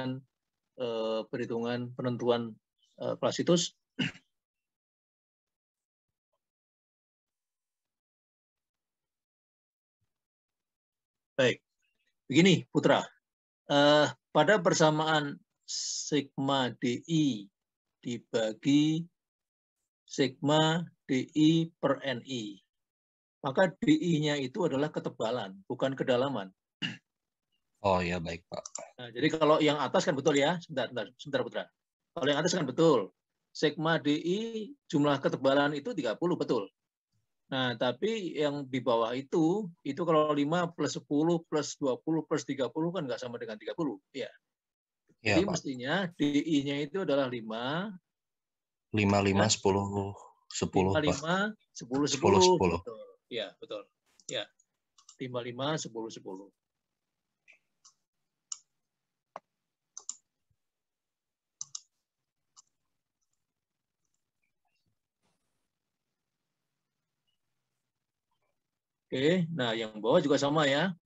dengan perhitungan penentuan Clausius. Baik, begini Putra, pada persamaan sigma DI dibagi sigma DI per NI, maka DI-nya itu adalah ketebalan, bukan kedalaman. Oh ya, baik Pak. Nah, jadi kalau yang atas kan betul ya, sebentar Putra. Kalau yang atas kan betul. Sigma DI jumlah ketebalan itu 30 betul. Nah, tapi yang di bawah itu kalau 5 plus 10 plus 20 plus 30 kan nggak sama dengan 30. Ya. Ya, Jadi Pak. mestinya DI-nya itu adalah 5. 55, Ya. 10, 10 Pak. 55, 10, 10, 10. 10. Betul. Ya, betul. Ya. 55, 10, 10. Oke, nah yang bawah juga sama ya.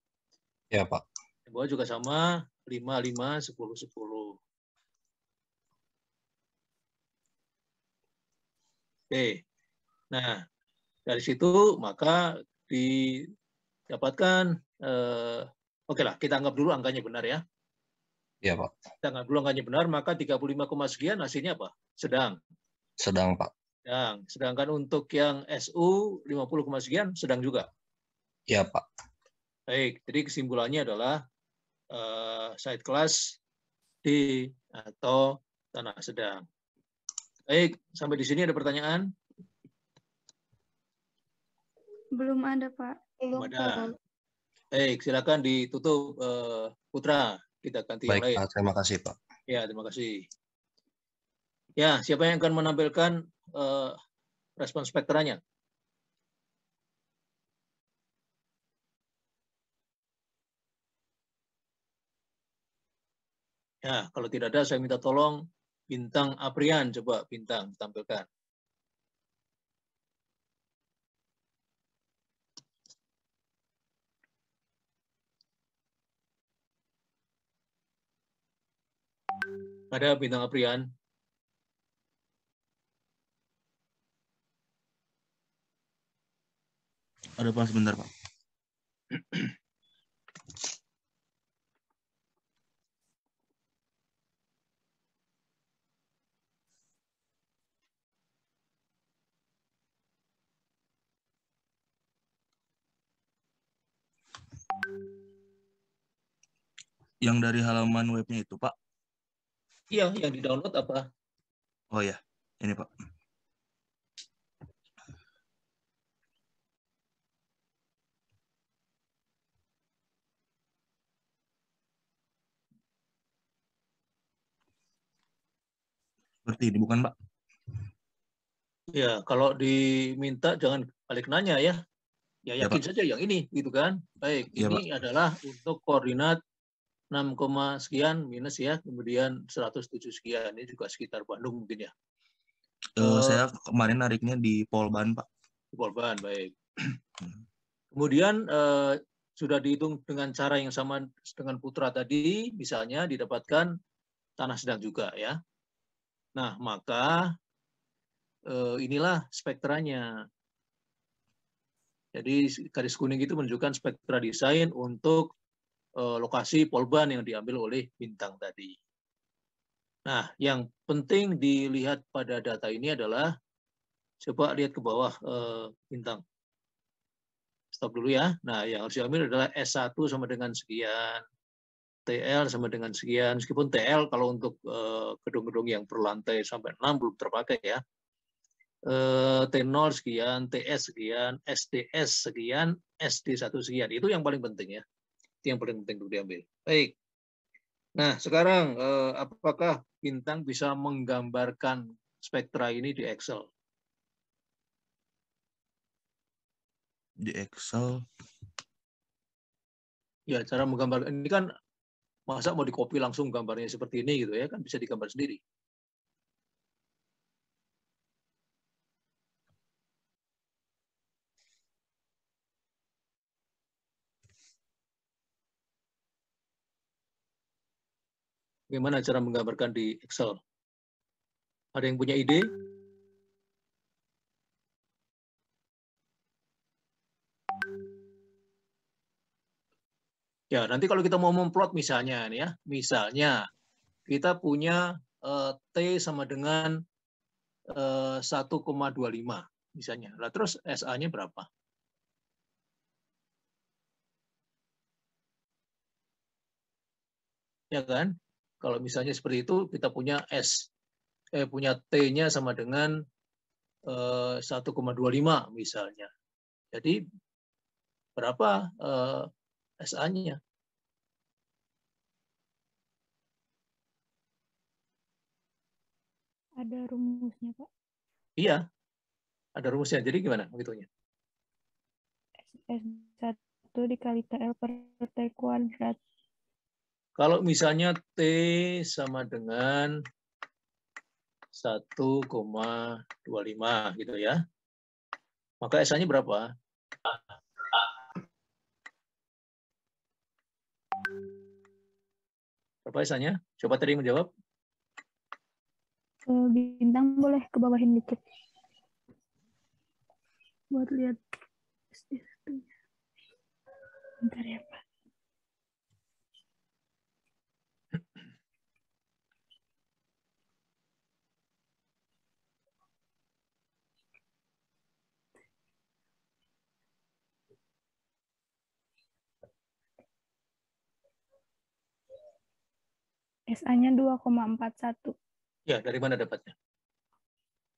Ya, Pak. Yang bawah juga sama, 5, 5, 10, 10. Oke, nah dari situ maka didapatkan, oke lah, kita anggap dulu angkanya benar ya. Ya, Pak. Kita anggap dulu angkanya benar, maka 35, sekian hasilnya apa? Sedang. Sedang, Pak. Sedang. Sedangkan untuk yang SU 50, sekian sedang juga. Ya, Pak. Baik, jadi kesimpulannya adalah side class D atau tanah sedang. Baik, sampai di sini ada pertanyaan? Belum ada, Pak. Belum ada. Baik, silakan ditutup Putra. Kita ganti yang Baik, lain. Pak. Terima kasih, Pak. Ya, terima kasih. Ya, siapa yang akan menampilkan respon spektranya? Ya, kalau tidak ada, saya minta tolong Bintang Aprian, coba Bintang tampilkan. Ada Bintang Aprian? Ada Pak, sebentar Pak. Yang dari halaman webnya itu Pak? Iya, yang di-download apa? Oh ya, ini Pak. Seperti ini bukan Pak? Ya, kalau diminta jangan balik nanya ya. Ya Ya yakin Pak. saja yang ini, gitu kan. Baik, Ya Pak. ini adalah untuk koordinat 6, sekian minus ya, kemudian 107 sekian. Ini juga sekitar Bandung mungkin ya. Saya kemarin nariknya di Polban Pak. Polban, baik. Kemudian sudah dihitung dengan cara yang sama dengan Putra tadi, misalnya didapatkan tanah sedang juga ya. Nah, maka inilah spektranya. Jadi garis kuning itu menunjukkan spektra desain untuk lokasi Polban yang diambil oleh Bintang tadi. Nah, yang penting dilihat pada data ini adalah, coba lihat ke bawah Bintang. Stop dulu ya. Nah, yang harus diambil adalah S1 sama dengan sekian, TL sama dengan sekian, meskipun TL kalau untuk gedung-gedung yang berlantai sampai 6 belum terpakai ya. T0 sekian, TS sekian, SDS sekian, SD1 sekian. Itu yang paling penting ya. Itu yang paling penting untuk diambil. Baik. Nah, sekarang apakah Bintang bisa menggambarkan spektra ini di Excel? Di Excel. Ya, cara menggambarkan ini kan masa mau di-copy langsung gambarnya seperti ini gitu ya, kan bisa digambar sendiri. Bagaimana cara menggambarkan di Excel? Ada yang punya ide? Ya, nanti kalau kita mau memplot misalnya nih ya, misalnya kita punya T sama dengan 1,25 misalnya. Lah terus SA-nya berapa? Ya kan? Kalau misalnya seperti itu kita punya punya T-nya sama dengan 1,25 misalnya. Jadi berapa SA-nya? Ada rumusnya, Pak. Iya, ada rumusnya. Jadi gimana menghitungnya? S1 dikali TL per T kuadrat. Kalau misalnya T sama dengan 1,25 gitu ya. Maka SA-nya berapa? Berapa SA-nya? Coba tadi menjawab. Bintang boleh ke bawahin dikit. Buat lihat SD1-nya. Bentar ya, Pak. SA-nya 2,41. Ya, dari mana dapatnya?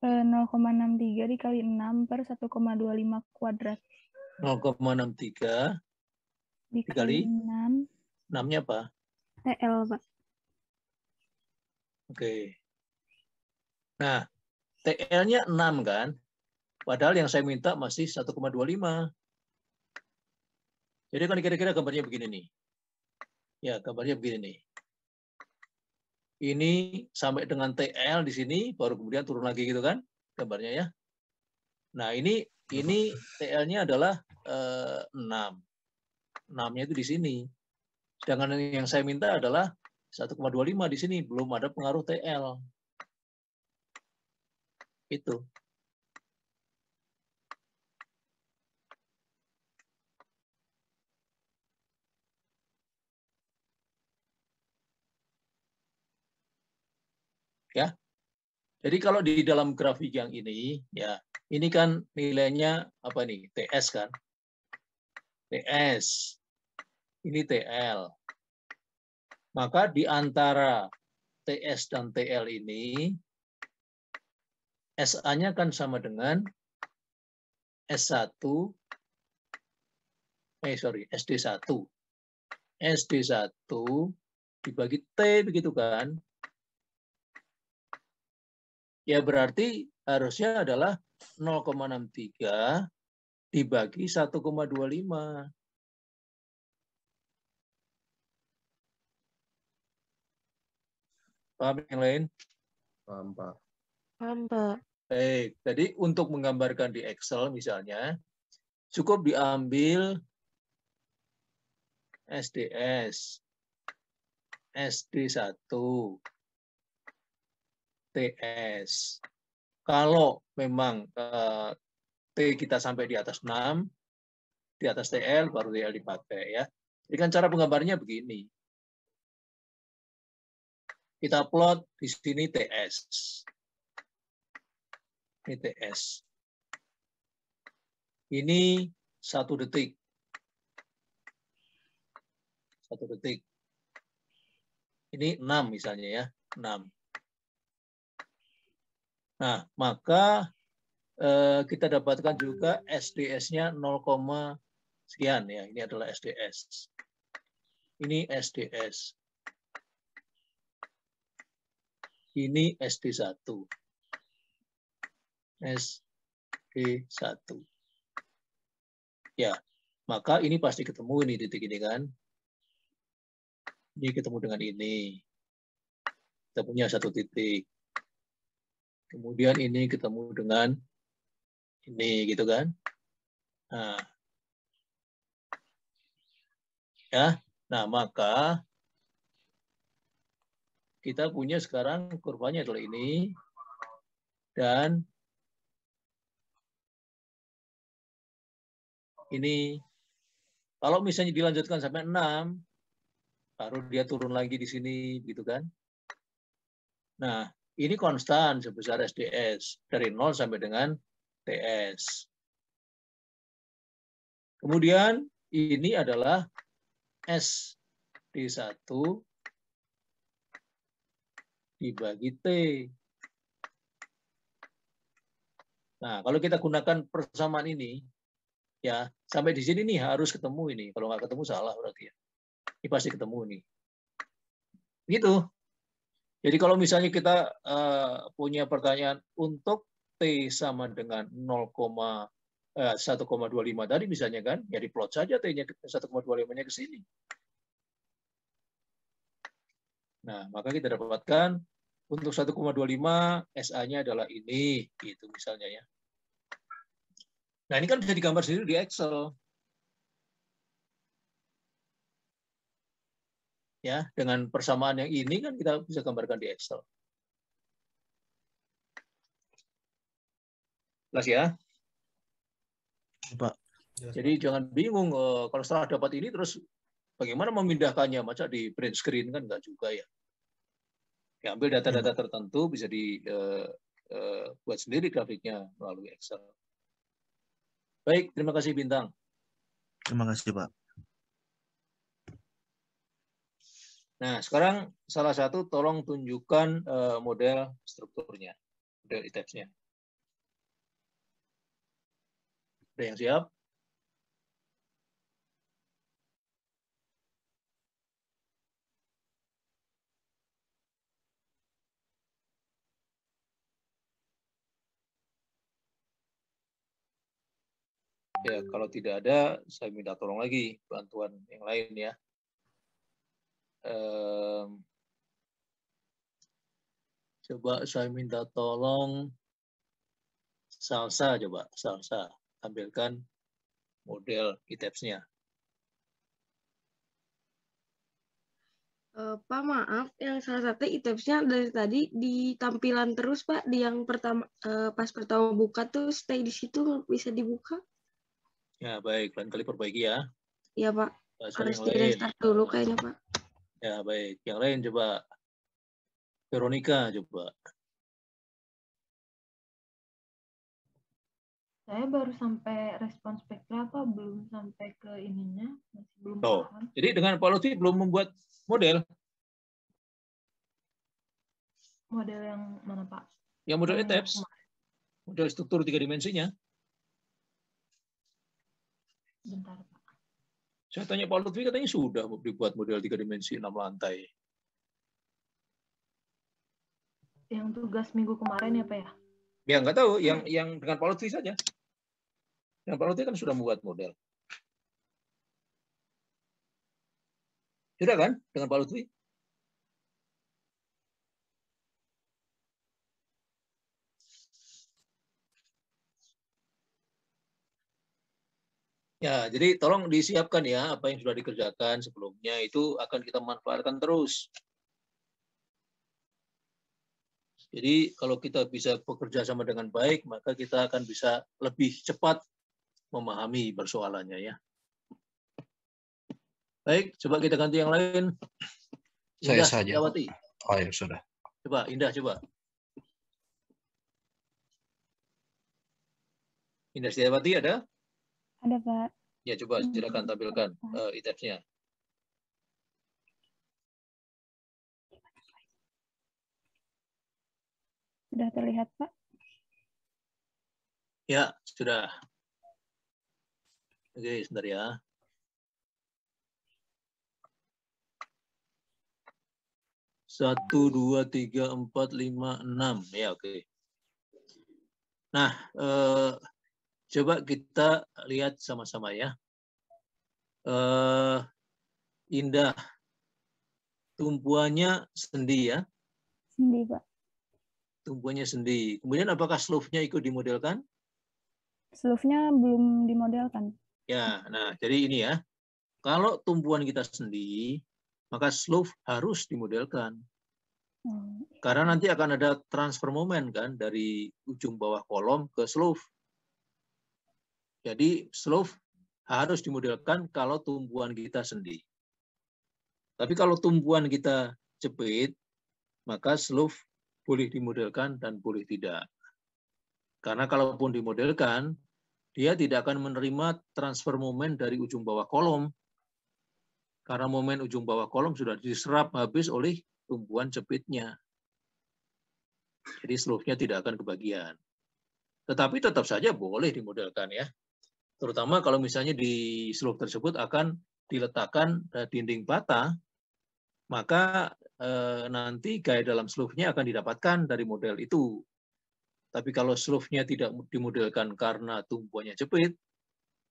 0,63 dikali 6 per 1,25 kuadrat. 0,63 Dikali 6 6-nya apa? TL, Pak. Oke. Nah, TL-nya 6 kan? Padahal yang saya minta masih 1,25. Jadi kan kira-kira gambarnya begini nih. Ya, gambarnya begini nih. Ini sampai dengan TL di sini, baru kemudian turun lagi gitu kan? Gambarnya ya. Nah, ini TL-nya adalah 6. 6-nya itu di sini. Sedangkan yang saya minta adalah 1,25 di sini, belum ada pengaruh TL. Itu. Ya. Jadi kalau di dalam grafik yang ini, ya, ini kan nilainya apa nih? TS kan? TS. Ini TL. Maka di antara TS dan TL ini, SA-nya kan sama dengan SD1 SD1 dibagi T begitu kan? Ya berarti harusnya adalah 0,63 dibagi 1,25. Paham yang lain? Paham, Pak. Paham, Pak. Baik, jadi untuk menggambarkan di Excel misalnya, cukup diambil SDS, SD1, TS. Kalau memang T kita sampai di atas 6, di atas TL, baru TL dipakai ya. Jadi kan cara penggambarnya begini. Kita plot di sini TS. Ini TS. Ini 1 detik. 1 detik. Ini 6 misalnya ya. 6. Nah, maka kita dapatkan juga SDS-nya 0, sekian ya. Ini adalah SDS. Ini SDS. Ini SD1. SD1. Ya, maka ini pasti ketemu ini titik ini kan. Ini ketemu dengan ini. Kita punya 1 titik. Kemudian ini ketemu dengan ini gitu kan. Nah. Ya. Nah, maka kita punya sekarang kurvanya adalah ini. Dan ini. Kalau misalnya dilanjutkan sampai 6, baru dia turun lagi di sini, gitu kan. Nah, ini konstan sebesar SDS. Dari 0 sampai dengan TS. Kemudian ini adalah S D1 dibagi T. Nah, kalau kita gunakan persamaan ini, ya sampai di sini nih harus ketemu ini. Kalau nggak ketemu salah berarti ya. Ini pasti ketemu nih. Gitu. Jadi kalau misalnya kita punya pertanyaan untuk T sama dengan 1,25 tadi misalnya kan, ya diplot saja T-nya 1,25-nya ke sini. Nah, maka kita dapatkan untuk 1,25 SA-nya adalah ini, gitu misalnya ya. Nah, ini kan bisa digambar sendiri di Excel. Ya, dengan persamaan yang ini kan kita bisa gambarkan di Excel. Jelas ya? Pak. Jadi jangan bingung kalau setelah dapat ini terus bagaimana memindahkannya, masa di print screen kan enggak juga ya. Ya, ambil data-data tertentu bisa dibuat sendiri grafiknya melalui Excel. Baik, terima kasih Bintang. Terima kasih, Pak. Nah, sekarang salah satu tolong tunjukkan model strukturnya, model ITEPS-nya. Ada yang siap? Ya, kalau tidak ada, saya minta tolong lagi bantuan yang lain ya. Coba saya minta tolong Salsa, coba Salsa tampilkan model ITEPS-nya. Pak, maaf, yang salah satu ITEPS-nya dari tadi di tampilan terus, Pak. Di yang pertama, pas pertama buka tuh stay di situ, bisa dibuka. Ya, baik. Lain kali perbaiki ya. Iya, Pak. Harus Yang di lain. restart dulu kayaknya, Pak. Ya, baik. Yang lain coba. Veronica, coba. Saya baru sampai respon spektra, Pak. Belum sampai ke ininya. Masih belum Oh, paham. jadi dengan Pak Lutfi belum membuat model. Model yang mana, Pak? Yang model Yang ITEPS. Model struktur 3 dimensinya. Bentar, Pak. Saya tanya Pak Lutfi katanya sudah dibuat model 3 dimensi 6 lantai. Yang tugas minggu kemarin ya, Pak ya? Ya, nggak tahu. Yang dengan Pak Lutfi saja. Yang Pak Lutfi kan sudah membuat model. Sudah kan dengan Pak Lutfi? Ya, jadi tolong disiapkan ya apa yang sudah dikerjakan sebelumnya itu akan kita manfaatkan terus. Jadi kalau kita bisa bekerja sama dengan baik, maka kita akan bisa lebih cepat memahami persoalannya ya. Baik, coba kita ganti yang lain. Saya Indah saja. Setiawati. Oh ya sudah. Coba Indah, coba. Indah Setiawati ada? Ada, Pak. Ya, coba silakan tampilkan ITEPS-nya. Sudah terlihat, Pak? Ya, sudah. Oke, sebentar ya. Satu, dua, tiga, empat, lima, enam. Ya, oke. Nah, coba kita lihat sama-sama ya. Indah, tumpuannya sendi ya? Sendi, Pak. Tumpuannya sendi. Kemudian apakah slope-nya ikut dimodelkan? Slope-nya belum dimodelkan. Ya, nah jadi ini ya. Kalau tumpuan kita sendi, maka slope harus dimodelkan. Karena nanti akan ada transfer moment kan dari ujung bawah kolom ke slough. Jadi slough harus dimodelkan kalau tumbuhan kita sendi. Tapi kalau tumbuhan kita jepit, maka slough boleh dimodelkan dan boleh tidak. Karena kalaupun dimodelkan, dia tidak akan menerima transfer moment dari ujung bawah kolom. Karena momen ujung bawah kolom sudah diserap habis oleh tumbuhan jepitnya. Jadi slough-nya tidak akan kebagian. Tetapi tetap saja boleh dimodelkan ya. Terutama kalau misalnya di slough tersebut akan diletakkan dinding bata, maka nanti gaya dalam slough-nya akan didapatkan dari model itu. Tapi kalau slough-nya tidak dimodelkan karena tumbuhannya jepit,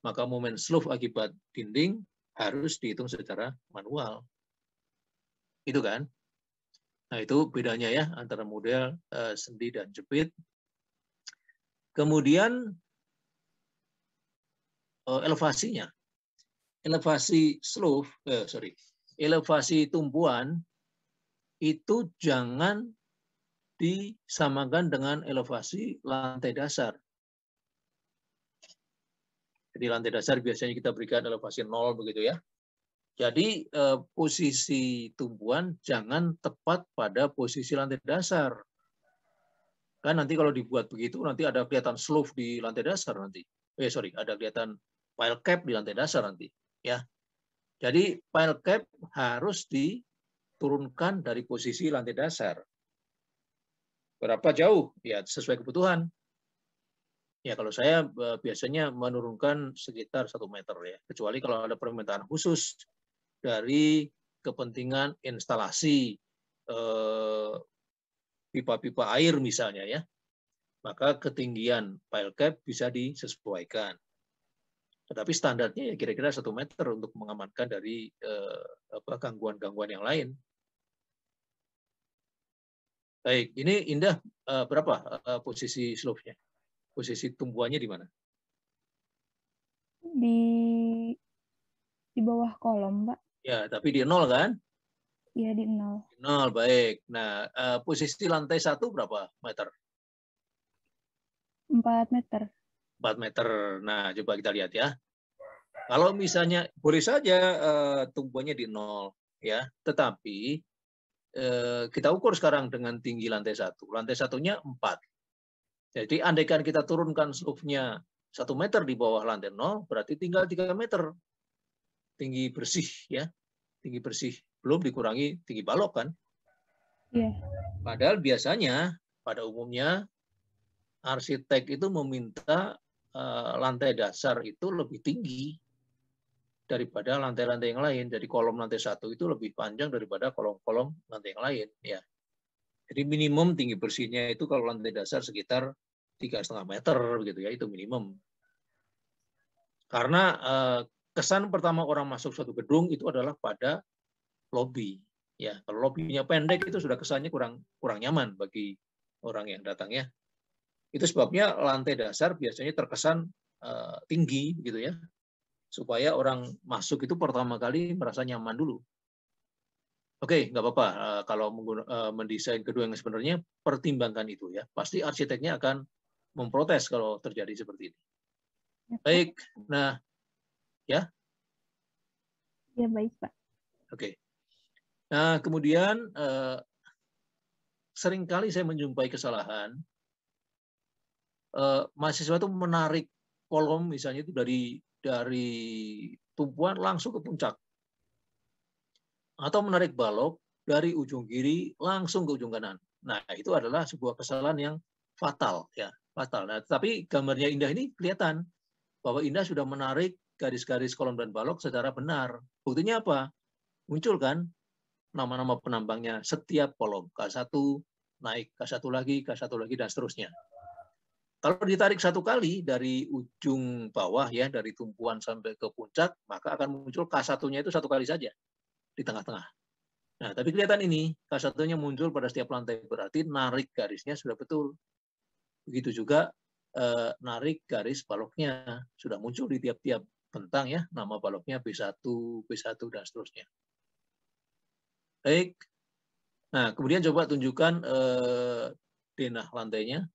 maka momen slough akibat dinding harus dihitung secara manual. Itu kan? Nah, itu bedanya ya antara model sendi dan jepit. Kemudian elevasinya. Elevasi slough, elevasi tumbuhan itu jangan disamakan dengan elevasi lantai dasar. Jadi lantai dasar biasanya kita berikan elevasi 0 begitu ya. Jadi posisi tumbuhan jangan tepat pada posisi lantai dasar. Kan nanti kalau dibuat begitu nanti ada kelihatan slough di lantai dasar nanti. Ada kelihatan pile cap di lantai dasar nanti, ya. Jadi pile cap harus diturunkan dari posisi lantai dasar. Berapa jauh? Ya sesuai kebutuhan. Ya kalau saya biasanya menurunkan sekitar 1 meter ya. Kecuali kalau ada permintaan khusus dari kepentingan instalasi pipa-pipa air misalnya ya, maka ketinggian pile cap bisa disesuaikan. Tetapi standarnya ya kira-kira 1 meter untuk mengamankan dari gangguan-gangguan yang lain. Baik, ini Indah berapa posisi slope-nya? Posisi tumbuhannya di mana? Di bawah kolom, Pak. Ya, tapi di 0 kan? Iya, di 0. 0, baik. Nah, posisi lantai 1 berapa meter? 4 meter. 4 meter. Nah, coba kita lihat ya. Kalau misalnya, boleh saja tumbuhannya di 0, ya. Tetapi, kita ukur sekarang dengan tinggi lantai 1. Lantai 1-nya 4. Jadi, andaikan kita turunkan slope-nya 1 meter di bawah lantai 0, berarti tinggal 3 meter. Tinggi bersih, ya. Tinggi bersih. Belum dikurangi tinggi balok, kan? Iya. Padahal biasanya, pada umumnya, arsitek itu meminta lantai dasar itu lebih tinggi daripada lantai-lantai yang lain. Jadi kolom lantai 1 itu lebih panjang daripada kolom-kolom lantai yang lain. Ya. Jadi minimum tinggi bersihnya itu kalau lantai dasar sekitar 3,5 meter, gitu ya, itu minimum. Karena kesan pertama orang masuk suatu gedung itu adalah pada lobi. Ya, kalau lobinya pendek itu sudah kesannya kurang nyaman bagi orang yang datang ya. Itu sebabnya lantai dasar biasanya terkesan tinggi gitu ya. Supaya orang masuk itu pertama kali merasa nyaman dulu. Oke, nggak apa-apa. Kalau mendesain gedung yang sebenarnya, pertimbangkan itu ya. Pasti arsiteknya akan memprotes kalau terjadi seperti ini. Baik, nah, ya. Ya, baik, Pak. Oke. Nah, kemudian seringkali saya menjumpai kesalahan. Mahasiswa itu menarik kolom misalnya itu dari tumpuan langsung ke puncak. Atau menarik balok dari ujung kiri langsung ke ujung kanan. Nah, itu adalah sebuah kesalahan yang fatal ya, fatal. Nah, tapi gambarnya Indah ini kelihatan bahwa Indah sudah menarik garis-garis kolom dan balok secara benar. Buktinya apa? Muncul kan nama-nama penambangnya setiap kolom. K1 naik, K1 lagi, dan seterusnya. Kalau ditarik satu kali dari ujung bawah ya, dari tumpuan sampai ke puncak, maka akan muncul K1-nya itu satu kali saja di tengah-tengah. Nah, tapi kelihatan ini, K1-nya muncul pada setiap lantai, berarti narik garisnya sudah betul. Begitu juga narik garis baloknya, sudah muncul di tiap-tiap bentang ya, nama baloknya B1, B1, dan seterusnya. Baik. Nah, kemudian coba tunjukkan denah lantainya.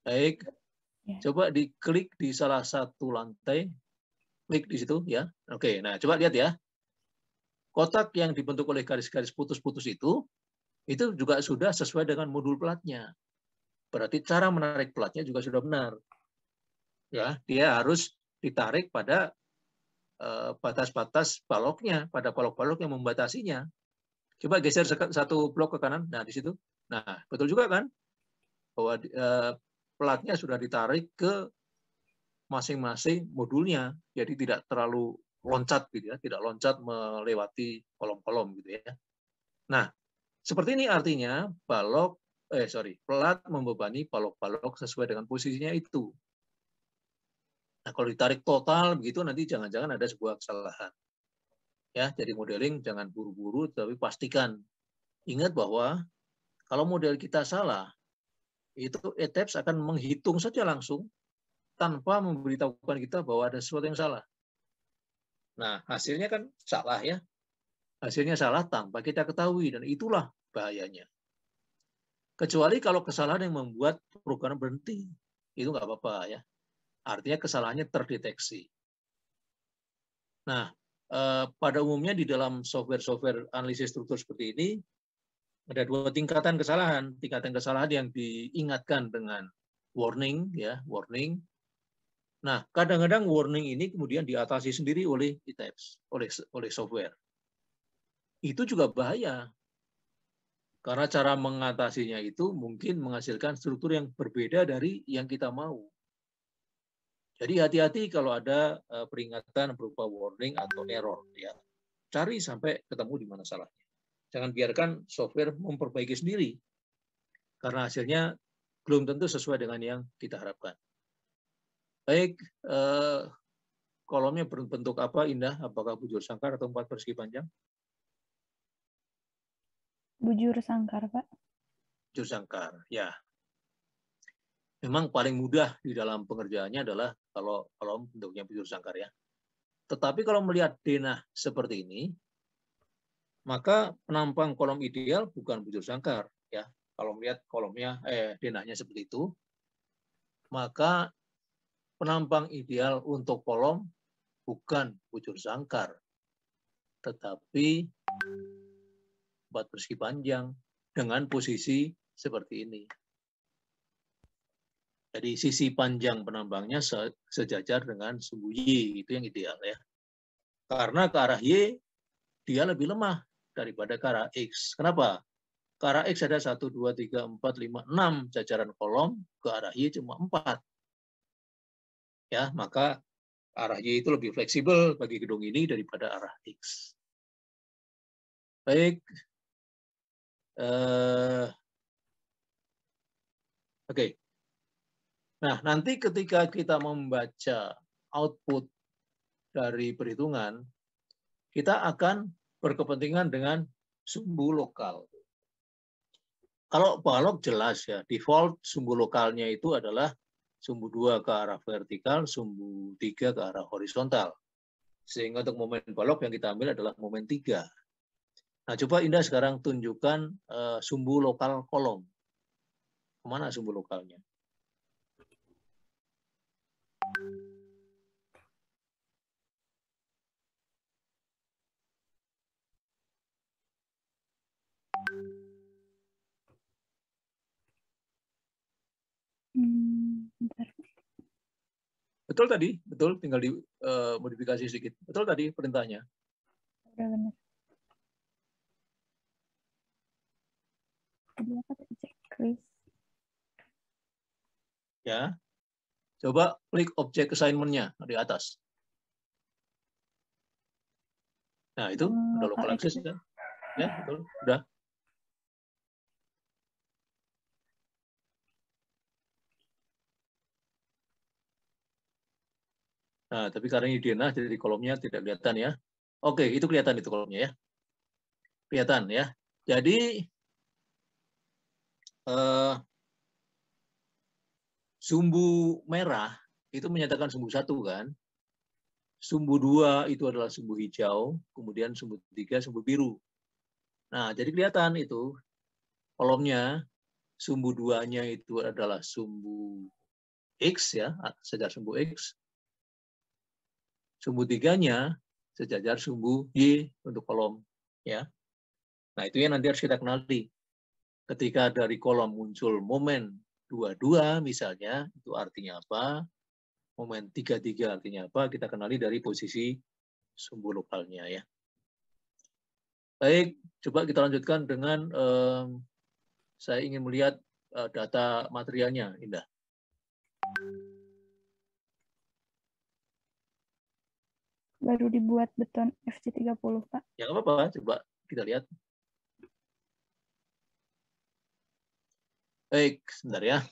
Baik, Ya. coba diklik di salah satu lantai, klik di situ ya. Oke, nah coba lihat ya. Kotak yang dibentuk oleh garis-garis putus-putus itu juga sudah sesuai dengan modul pelatnya. Berarti cara menarik pelatnya juga sudah benar. Ya, dia harus ditarik pada batas-batas baloknya, pada balok-balok yang membatasinya. Coba geser satu blok ke kanan. Nah, di situ. Nah, betul juga kan? Bahwa pelatnya sudah ditarik ke masing-masing modulnya. Jadi tidak terlalu loncat gitu ya, tidak loncat melewati kolom-kolom gitu ya. Nah, seperti ini artinya pelat membebani balok-balok sesuai dengan posisinya itu. Nah, kalau ditarik total begitu nanti jangan-jangan ada sebuah kesalahan. Ya, jadi modeling jangan buru-buru, tapi pastikan ingat bahwa kalau model kita salah, itu ETABS akan menghitung saja langsung tanpa memberitahukan kita bahwa ada sesuatu yang salah. Nah, hasilnya kan salah ya. Hasilnya salah tanpa kita ketahui, dan itulah bahayanya. Kecuali kalau kesalahan yang membuat program berhenti, itu nggak apa-apa ya. Artinya kesalahannya terdeteksi. Nah, pada umumnya di dalam software analisis struktur seperti ini, ada dua tingkatan kesalahan. Tingkatan kesalahan yang diingatkan dengan warning, ya, warning. Nah, kadang-kadang warning ini kemudian diatasi sendiri oleh ETABS, oleh software. Itu juga bahaya. Karena cara mengatasinya itu mungkin menghasilkan struktur yang berbeda dari yang kita mau. Jadi hati-hati kalau ada peringatan berupa warning atau error. Ya. Cari sampai ketemu di mana salahnya. Jangan biarkan software memperbaiki sendiri. Karena hasilnya belum tentu sesuai dengan yang kita harapkan. Baik, kolomnya berbentuk apa, Indah? Apakah bujur sangkar atau 4 persegi panjang? Bujur sangkar, Pak. Bujur sangkar, ya. Memang paling mudah di dalam pengerjaannya adalah kalau kolom bentuknya bujur sangkar ya. Tetapi kalau melihat denah seperti ini, maka penampang kolom ideal bukan bujur sangkar ya. Kalau melihat kolomnya denahnya seperti itu, maka penampang ideal untuk kolom bukan bujur sangkar, tetapi 4 persegi panjang dengan posisi seperti ini. Jadi sisi panjang penambangnya sejajar dengan sumbu Y, itu yang ideal ya. Karena ke arah Y dia lebih lemah daripada ke arah X. Kenapa? Ke arah X ada 1, 2, 3, 4, 5, 6 jajaran kolom, ke arah Y cuma 4. Ya, maka arah Y itu lebih fleksibel bagi gedung ini daripada arah X. Baik. Oke. Nah, nanti ketika kita membaca output dari perhitungan, kita akan berkepentingan dengan sumbu lokal. Kalau balok jelas ya, default sumbu lokalnya itu adalah sumbu 2 ke arah vertikal, sumbu 3 ke arah horizontal. Sehingga untuk momen balok yang kita ambil adalah momen 3. Nah, coba Indah sekarang tunjukkan sumbu lokal kolom. Kemana sumbu lokalnya? Bentar. Betul tadi, betul. Tinggal dimodifikasi sedikit. Betul tadi perintahnya. Udah benar. Tadi apa tadi? Checklist. Ya. Coba klik objek assignment-nya di atas. Nah, itu udah local access ya. Ya, betul. Udah. Nah, tapi karena ini denah, jadi kolomnya tidak kelihatan ya. Oke, itu kelihatan itu kolomnya ya. Kelihatan ya. Jadi sumbu merah itu menyatakan sumbu 1 kan. Sumbu 2 itu adalah sumbu hijau, kemudian sumbu 3 sumbu biru. Nah, jadi kelihatan itu kolomnya, sumbu 2-nya itu adalah sumbu X ya, sejajar sumbu X. Sumbu 3-nya sejajar sumbu Y untuk kolom ya. Nah, itu yang nanti harus kita kenali. Ketika dari kolom muncul momen 22 misalnya, itu artinya apa? Momen 33 artinya apa? Kita kenali dari posisi sumbu lokalnya ya. Baik, coba kita lanjutkan dengan saya ingin melihat data materialnya, Indah. Baru dibuat beton FC30, Pak. Ya nggak apa-apa, coba kita lihat. Baik, sebentar ya.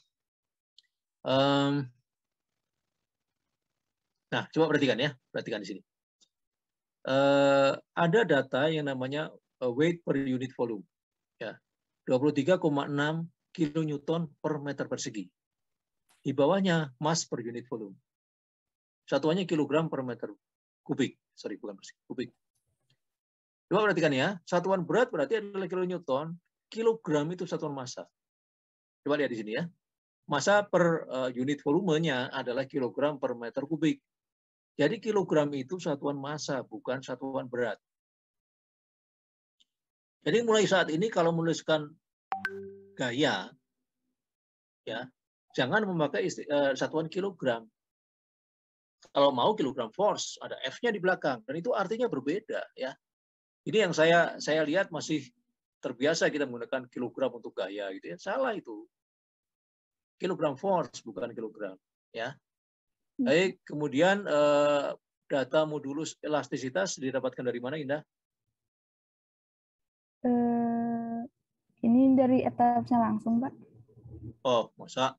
Nah, coba perhatikan ya, perhatikan di sini. Ada data yang namanya weight per unit volume, ya, 23,6 kilonewton per meter persegi. Di bawahnya mass per unit volume. Satuannya kilogram per meter kubik, sorry bukan persegi, kubik. Coba perhatikan ya, satuan berat berarti adalah kilonewton, kilogram itu satuan massa. Coba lihat di sini ya. Massa per unit volumenya adalah kilogram per meter kubik. Jadi kilogram itu satuan massa, bukan satuan berat. Jadi mulai saat ini kalau menuliskan gaya, ya jangan memakai satuan kilogram. Kalau mau kilogram force, ada F-nya di belakang, dan itu artinya berbeda. Ya. Ini yang saya lihat masih terbiasa kita menggunakan kilogram untuk gaya, gitu ya. Salah itu. Kilogram force, bukan kilogram. Ya. Baik, kemudian data modulus elastisitas didapatkan dari mana, Indah? Ini dari etapnya langsung, Pak. Oh, masa?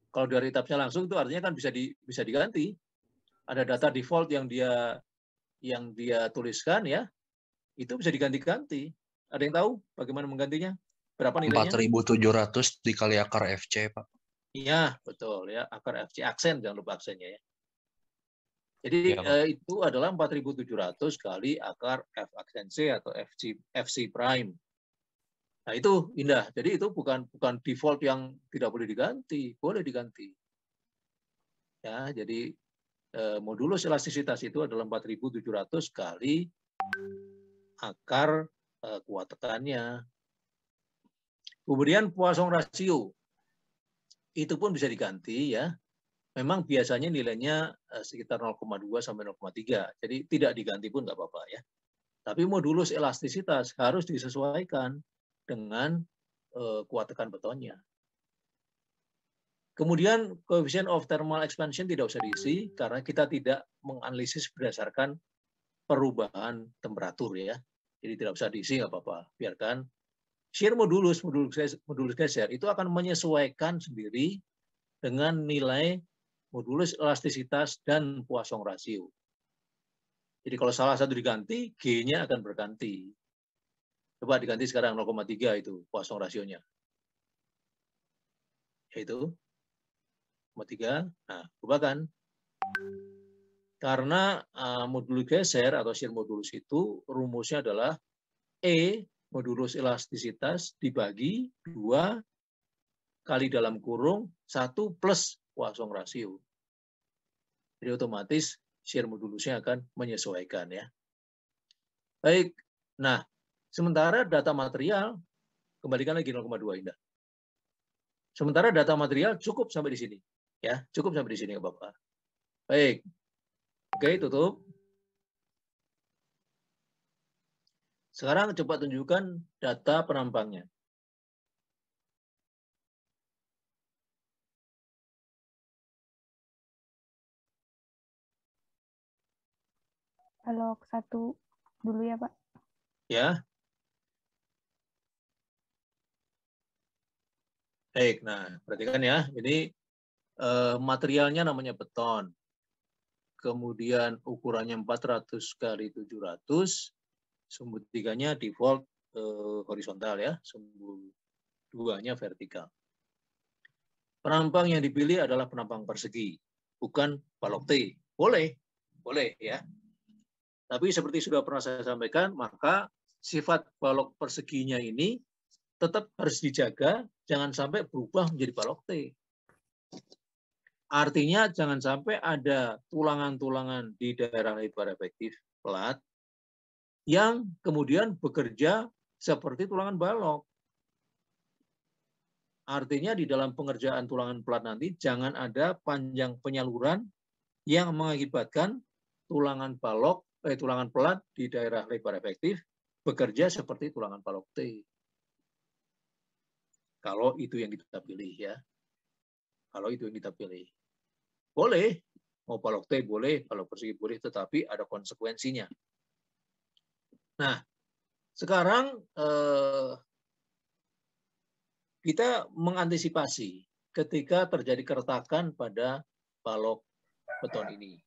Kalau dari etapnya langsung itu artinya kan bisa diganti. Ada data default yang dia tuliskan ya, itu bisa diganti-ganti. Ada yang tahu bagaimana menggantinya? Berapa nilainya? 4.700 dikali akar FC, Pak. Iya, betul ya. Akar FC, aksen, jangan lupa aksennya ya. Jadi Ya, itu adalah 4.700 kali akar F aksen C atau FC prime. Nah itu Indah. Jadi itu bukan default yang tidak boleh diganti, boleh diganti. Ya, jadi modulus elastisitas itu adalah 4.700 kali akar kuat tekannya. Kemudian Poisson rasio itu pun bisa diganti ya. Memang biasanya nilainya sekitar 0,2 sampai 0,3. Jadi tidak diganti pun nggak apa-apa ya. Tapi modulus elastisitas harus disesuaikan dengan kuat tekan betonnya. Kemudian coefficient of thermal expansion tidak usah diisi karena kita tidak menganalisis berdasarkan perubahan temperatur ya. Jadi tidak usah diisi nggak apa-apa. Biarkan shear modulus geser itu akan menyesuaikan sendiri dengan nilai modulus elastisitas dan Poisson rasio. Jadi kalau salah satu diganti, G-nya akan berganti. Coba diganti sekarang 0,3 itu Poisson rasionya. Yaitu 0,3. Nah, berubah kan? Karena modulus geser atau shear modulus itu rumusnya adalah E modulus elastisitas dibagi 2 kali dalam kurung 1 plus Poisson rasio. Jadi otomatis shear modulusnya akan menyesuaikan ya. Baik. Nah, sementara data material kembalikan lagi 0,2 Indah. Sementara data material cukup sampai di sini ya, cukup sampai di sini nggak apa-apa. Baik. Oke, tutup. Sekarang coba tunjukkan data penampangnya. Kalau satu dulu ya, Pak. Ya. Baik, nah perhatikan ya, ini materialnya namanya beton. Kemudian ukurannya 400 kali 700, sumbu 3-nya default horizontal ya, sumbu 2-nya vertikal. Penampang yang dipilih adalah penampang persegi, bukan balok T. Boleh ya. Tapi seperti sudah pernah saya sampaikan, maka sifat balok perseginya ini tetap harus dijaga, jangan sampai berubah menjadi balok T. Artinya jangan sampai ada tulangan-tulangan di daerah lebar efektif pelat yang kemudian bekerja seperti tulangan balok. Artinya di dalam pengerjaan tulangan pelat nanti jangan ada panjang penyaluran yang mengakibatkan tulangan pelat di daerah lebar efektif bekerja seperti tulangan balok T. Kalau itu yang kita pilih ya. Kalau itu yang kita pilih. Boleh, mau balok T boleh, balok persegi boleh, tetapi ada konsekuensinya. Nah, sekarang kita mengantisipasi ketika terjadi keretakan pada balok beton ini.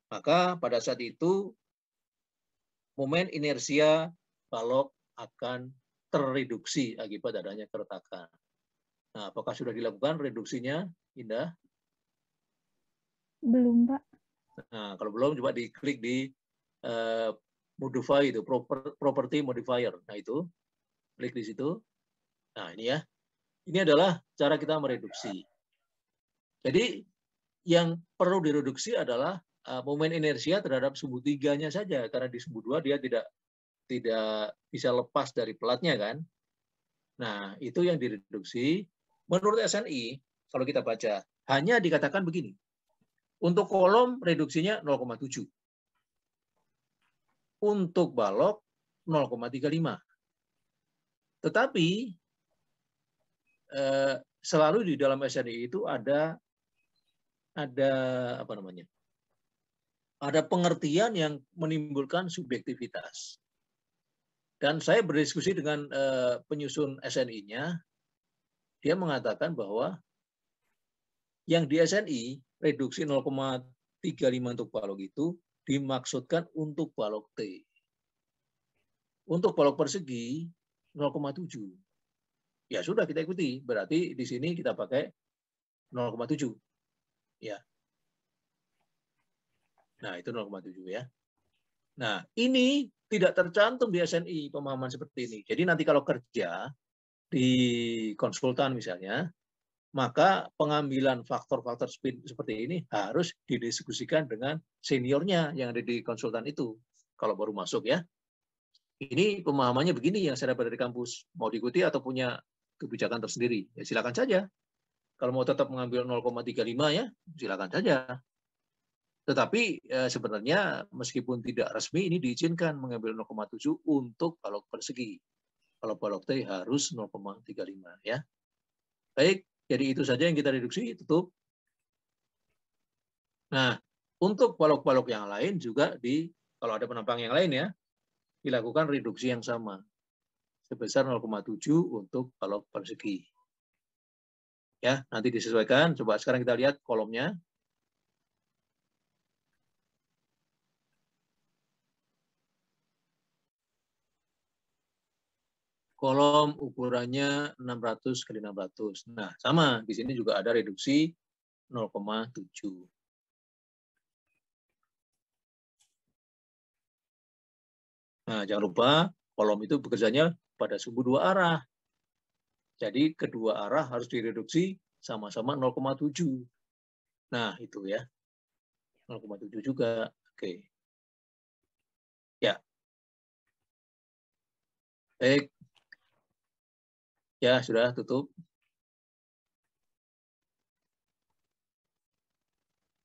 Maka pada saat itu momen inersia balok akan terreduksi akibat adanya keretakan. Nah, apakah sudah dilakukan reduksinya, Indah? Belum, Pak. Nah, kalau belum, coba diklik di modify itu, property modifier. Nah, itu klik di situ. Nah, ini ya. Ini adalah cara kita mereduksi. Jadi yang perlu direduksi adalah momen inersia terhadap sumbu 3-nya saja, karena di sumbu 2 dia tidak bisa lepas dari pelatnya kan. Nah, itu yang direduksi. Menurut SNI, kalau kita baca, hanya dikatakan begini. Untuk kolom reduksinya 0,7. Untuk balok 0,35. Tetapi selalu di dalam SNI itu ada apa namanya? Ada pengertian yang menimbulkan subjektivitas. Dan saya berdiskusi dengan penyusun SNI-nya, dia mengatakan bahwa yang di SNI reduksi 0,35 untuk balok itu dimaksudkan untuk balok T. Untuk balok persegi 0,7. Ya sudah, kita ikuti. Berarti di sini kita pakai 0,7. Ya. Nah, itu 0,7 ya. Nah, ini tidak tercantum di SNI pemahaman seperti ini. Jadi nanti kalau kerja di konsultan misalnya, maka pengambilan faktor-faktor seperti ini harus didiskusikan dengan seniornya yang ada di konsultan itu. Kalau baru masuk ya. Ini pemahamannya begini yang saya dapat dari kampus. Mau diikuti atau punya kebijakan tersendiri, ya silakan saja. Kalau mau tetap mengambil 0,35 ya, silakan saja. Tetapi sebenarnya meskipun tidak resmi ini diizinkan mengambil 0,7 untuk balok persegi. Kalau balok T harus 0,35 ya. Baik, jadi itu saja yang kita reduksi, tutup. Nah, untuk balok-balok yang lain juga kalau ada penampang yang lain ya, dilakukan reduksi yang sama. Sebesar 0,7 untuk balok persegi. Ya, nanti disesuaikan. Coba sekarang kita lihat kolomnya. Kolom ukurannya 600 kali 600. Nah, sama. Di sini juga ada reduksi 0,7. Nah, jangan lupa kolom itu bekerjanya pada sumbu 2 arah. Jadi kedua arah harus direduksi sama-sama 0,7. Nah, itu ya. 0,7 juga. Oke. Ya. Baik. Ya, sudah tutup.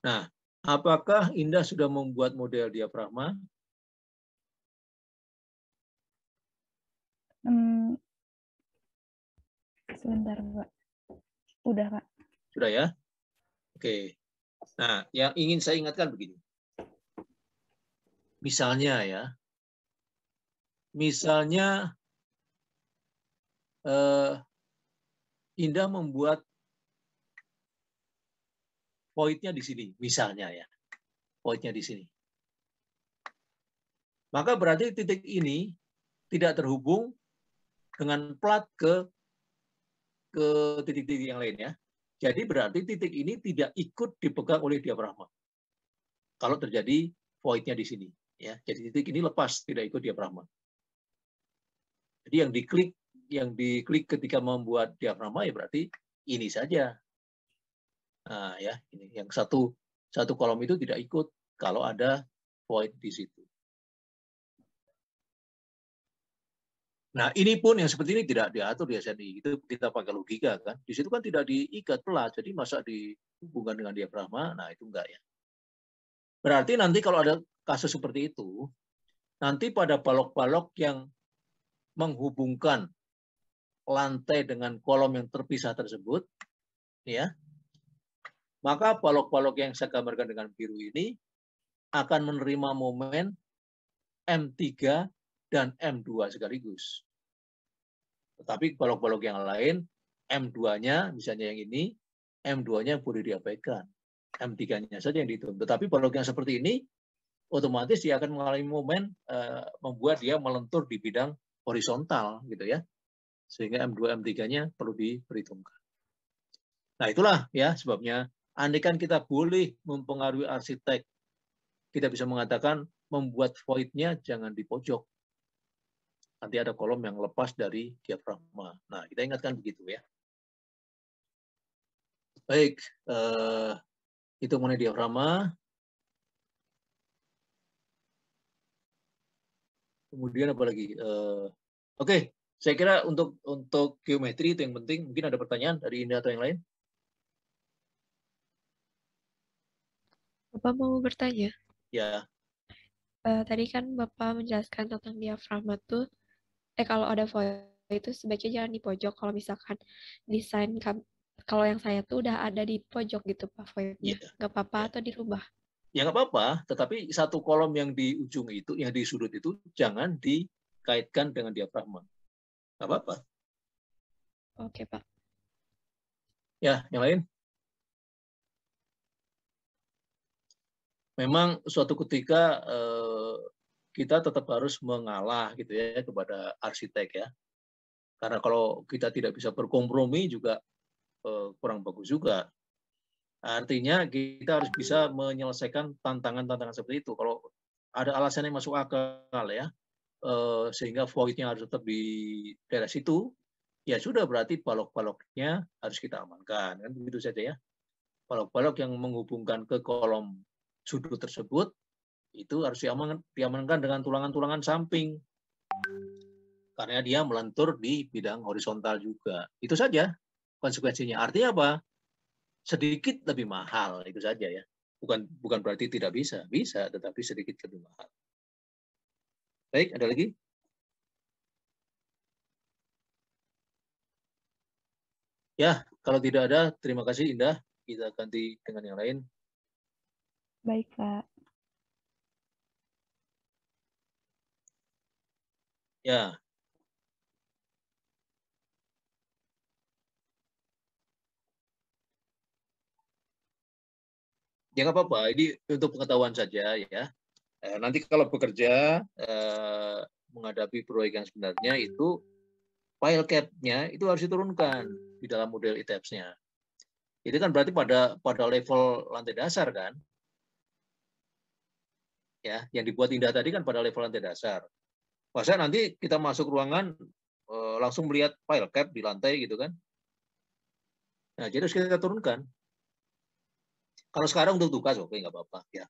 Nah, apakah Indah sudah membuat model diafragma? Sebentar, Pak. Udah, Pak. Sudah ya? Oke. Nah, yang ingin saya ingatkan begini. Misalnya ya, Indah membuat voidnya di sini, misalnya ya, voidnya di sini. Maka berarti titik ini tidak terhubung dengan plat ke titik-titik yang lain ya. Jadi berarti titik ini tidak ikut dipegang oleh diafragma. Kalau terjadi void-nya di sini, ya. Jadi titik ini lepas, tidak ikut diafragma. Jadi yang diklik ketika membuat diafragma ya berarti ini saja. Nah, ya, ini yang satu kolom itu tidak ikut kalau ada void di situ. Nah, ini pun yang seperti ini tidak diatur di SNI. Itu kita pakai logika kan. Di situ kan tidak diikat pelat, jadi masa dihubungkan dengan diafragma, nah itu enggak ya. Berarti nanti kalau ada kasus seperti itu, nanti pada balok-balok yang menghubungkan lantai dengan kolom yang terpisah tersebut, ya, maka balok-balok yang saya gambarkan dengan biru ini akan menerima momen M3 dan M2 sekaligus. Tetapi balok-balok yang lain, M2-nya, misalnya yang ini, M2-nya boleh diabaikan. M3-nya saja yang dihitung. Tetapi balok yang seperti ini, otomatis dia akan mengalami momen membuat dia melentur di bidang horizontal, gitu ya. Sehingga M2, M3-nya perlu diperhitungkan. Nah, itulah ya sebabnya, andaikan kita boleh mempengaruhi arsitek, kita bisa mengatakan membuat void-nya jangan di pojok. Nanti ada kolom yang lepas dari diafragma. Nah, kita ingatkan begitu ya. Baik, itu mengenai diafragma. Kemudian apa lagi? Oke, saya kira untuk geometri itu yang penting. Mungkin ada pertanyaan dari Indah atau yang lain? Bapak mau bertanya? Ya. Tadi kan Bapak menjelaskan tentang diafragma tuh, kalau ada void itu sebaiknya jangan di pojok. Kalau misalkan desain kalau yang saya tuh udah ada di pojok gitu Pak voidnya, nggak apa-apa atau dirubah? Ya nggak apa-apa, tetapi satu kolom yang di ujung itu, yang di sudut itu jangan dikaitkan dengan diafragma. Nggak apa-apa. Oke Pak. Ya, yang lain? Memang suatu ketika kita tetap harus mengalah gitu ya kepada arsitek ya. Karena kalau kita tidak bisa berkompromi juga kurang bagus juga. Artinya kita harus bisa menyelesaikan tantangan-tantangan seperti itu. Kalau ada alasan yang masuk akal ya, sehingga void-nya harus tetap di daerah situ, ya sudah berarti balok-baloknya harus kita amankan. Kan begitu saja ya. Balok-balok yang menghubungkan ke kolom sudut tersebut, itu harus diamankan dengan tulangan-tulangan samping. Karena dia melentur di bidang horizontal juga. Itu saja konsekuensinya. Artinya apa? Sedikit lebih mahal, itu saja ya. Bukan berarti tidak bisa. Bisa, tetapi sedikit lebih mahal. Baik, ada lagi? Ya, kalau tidak ada, terima kasih Indah. Kita ganti dengan yang lain. Baik, Pak. Ya. Ya nggak apa-apa, ini untuk pengetahuan saja ya. Nanti kalau bekerja menghadapi proyek yang sebenarnya itu file cap-nya itu harus diturunkan di dalam model ITAPS-nya. Itu kan berarti pada level lantai dasar kan? Ya, yang dibuat Indah tadi kan pada level lantai dasar. Masa nanti kita masuk ruangan langsung melihat file cap di lantai gitu kan? Nah, jadi harus kita turunkan. Kalau sekarang untuk tugas, oke, nggak apa-apa. Ya.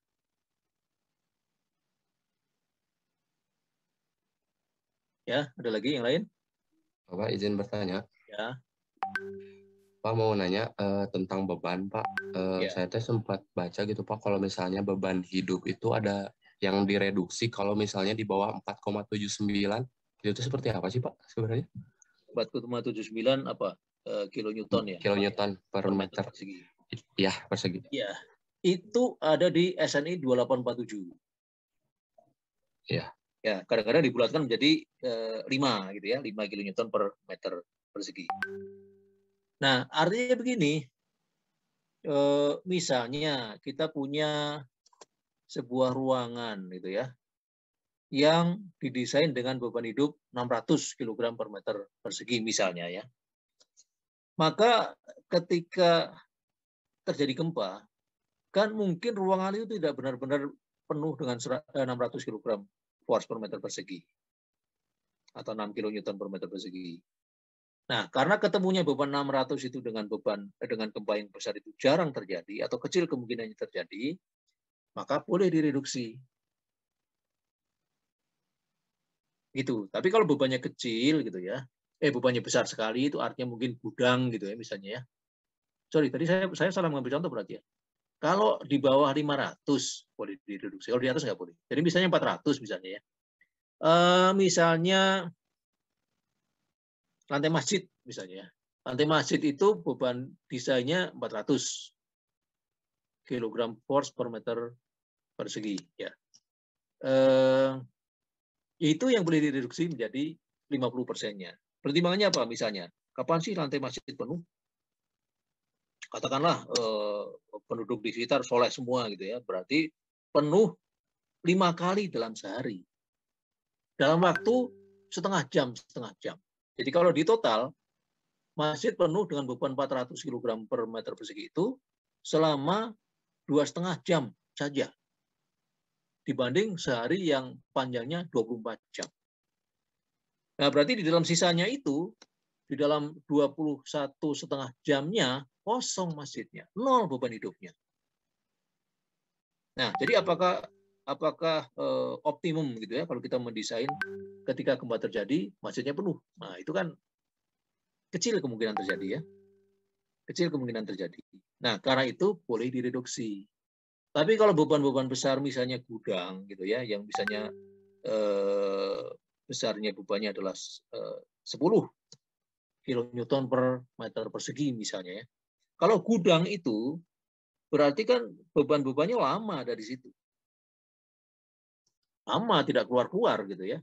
Ya, ada lagi yang lain? Bapak izin bertanya. Ya. Pak mau nanya tentang beban, Pak. Ya. Saya teh sempat baca gitu, Pak, kalau misalnya beban hidup itu ada yang direduksi kalau misalnya di bawah 4,79. Itu seperti apa sih, Pak, sebenarnya? 4,79 apa? Kilonewton ya? Kilonewton per meter persegi. Iya, persegi. Iya. Itu ada di SNI 2847. Iya. Ya, kadang-kadang dibulatkan menjadi 5 gitu ya, 5 kilonewton per meter persegi. Nah, artinya begini, misalnya kita punya sebuah ruangan gitu ya, yang didesain dengan beban hidup 600 kg per meter persegi misalnya ya. Maka ketika terjadi gempa, kan mungkin ruangan itu tidak benar-benar penuh dengan 600 kg force per meter persegi atau 6 kN per meter persegi. Nah, karena ketemunya beban 600 itu dengan gempa yang besar itu jarang terjadi atau kecil kemungkinannya terjadi, maka boleh direduksi. Gitu. Tapi kalau bebannya kecil gitu ya, bebannya besar sekali itu artinya mungkin gudang gitu ya misalnya ya. Sorry, tadi saya salah mengambil contoh berarti ya. Kalau di bawah 500 boleh direduksi, kalau di atas nggak boleh. Jadi misalnya 400 misalnya ya. Misalnya lantai masjid misalnya ya. Lantai masjid itu beban desainnya 400 kg force per meter persegi ya. Itu yang boleh direduksi menjadi 50%-nya. Pertimbangannya apa misalnya? Kapan sih lantai masjid penuh? Katakanlah penduduk di sekitar soleh semua gitu ya. Berarti penuh 5 kali dalam sehari. Dalam waktu setengah jam. Jadi kalau di total, masjid penuh dengan beban 400 kg per meter persegi itu selama 2,5 jam saja. Dibanding sehari yang panjangnya 24 jam. Nah, berarti di dalam sisanya itu, di dalam 21,5 jamnya, kosong masjidnya, 0 beban hidupnya. Nah, jadi apakah optimum gitu ya kalau kita mendesain ketika gempa terjadi masjidnya penuh? Nah, itu kan kecil kemungkinan terjadi ya. Kecil kemungkinan terjadi. Nah, karena itu boleh direduksi. Tapi kalau beban-beban besar misalnya gudang gitu ya, yang misalnya besarnya bebannya adalah 10 kN per meter persegi misalnya ya. Kalau gudang itu berarti kan beban-bebannya lama ada di situ. Lama tidak keluar-keluar gitu ya.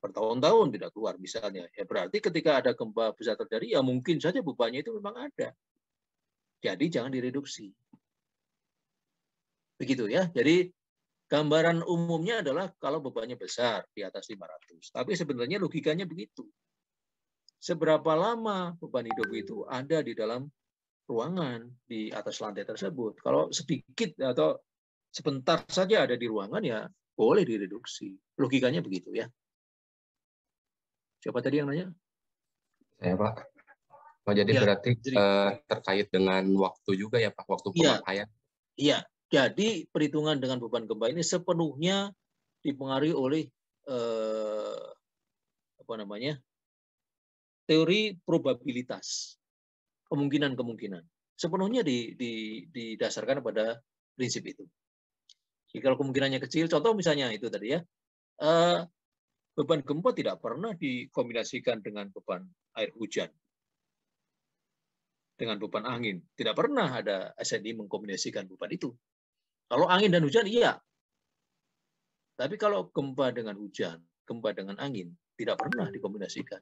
Bertahun-tahun tidak keluar misalnya. Ya berarti ketika ada gempa besar terjadi ya mungkin saja bebannya itu memang ada. Jadi jangan direduksi. Begitu ya. Jadi gambaran umumnya adalah kalau bebannya besar di atas 500. Tapi sebenarnya logikanya begitu. Seberapa lama beban hidup itu ada di dalam ruangan di atas lantai tersebut. Kalau sedikit atau sebentar saja ada di ruangan ya boleh direduksi. Logikanya begitu ya. Siapa tadi yang nanya? Saya, Pak. Oh, jadi Ya, berarti terkait dengan waktu juga ya, Pak, waktu pemakaian. Iya, jadi perhitungan dengan beban gempa ini sepenuhnya dipengaruhi oleh teori probabilitas, kemungkinan-kemungkinan. Sepenuhnya didasarkan pada prinsip itu. Jadi kalau kemungkinannya kecil, contoh misalnya itu tadi ya, beban gempa tidak pernah dikombinasikan dengan beban air hujan, dengan beban angin. Tidak pernah ada SNI mengkombinasikan beban itu. Kalau angin dan hujan, iya. Tapi kalau gempa dengan hujan, gempa dengan angin, tidak pernah dikombinasikan.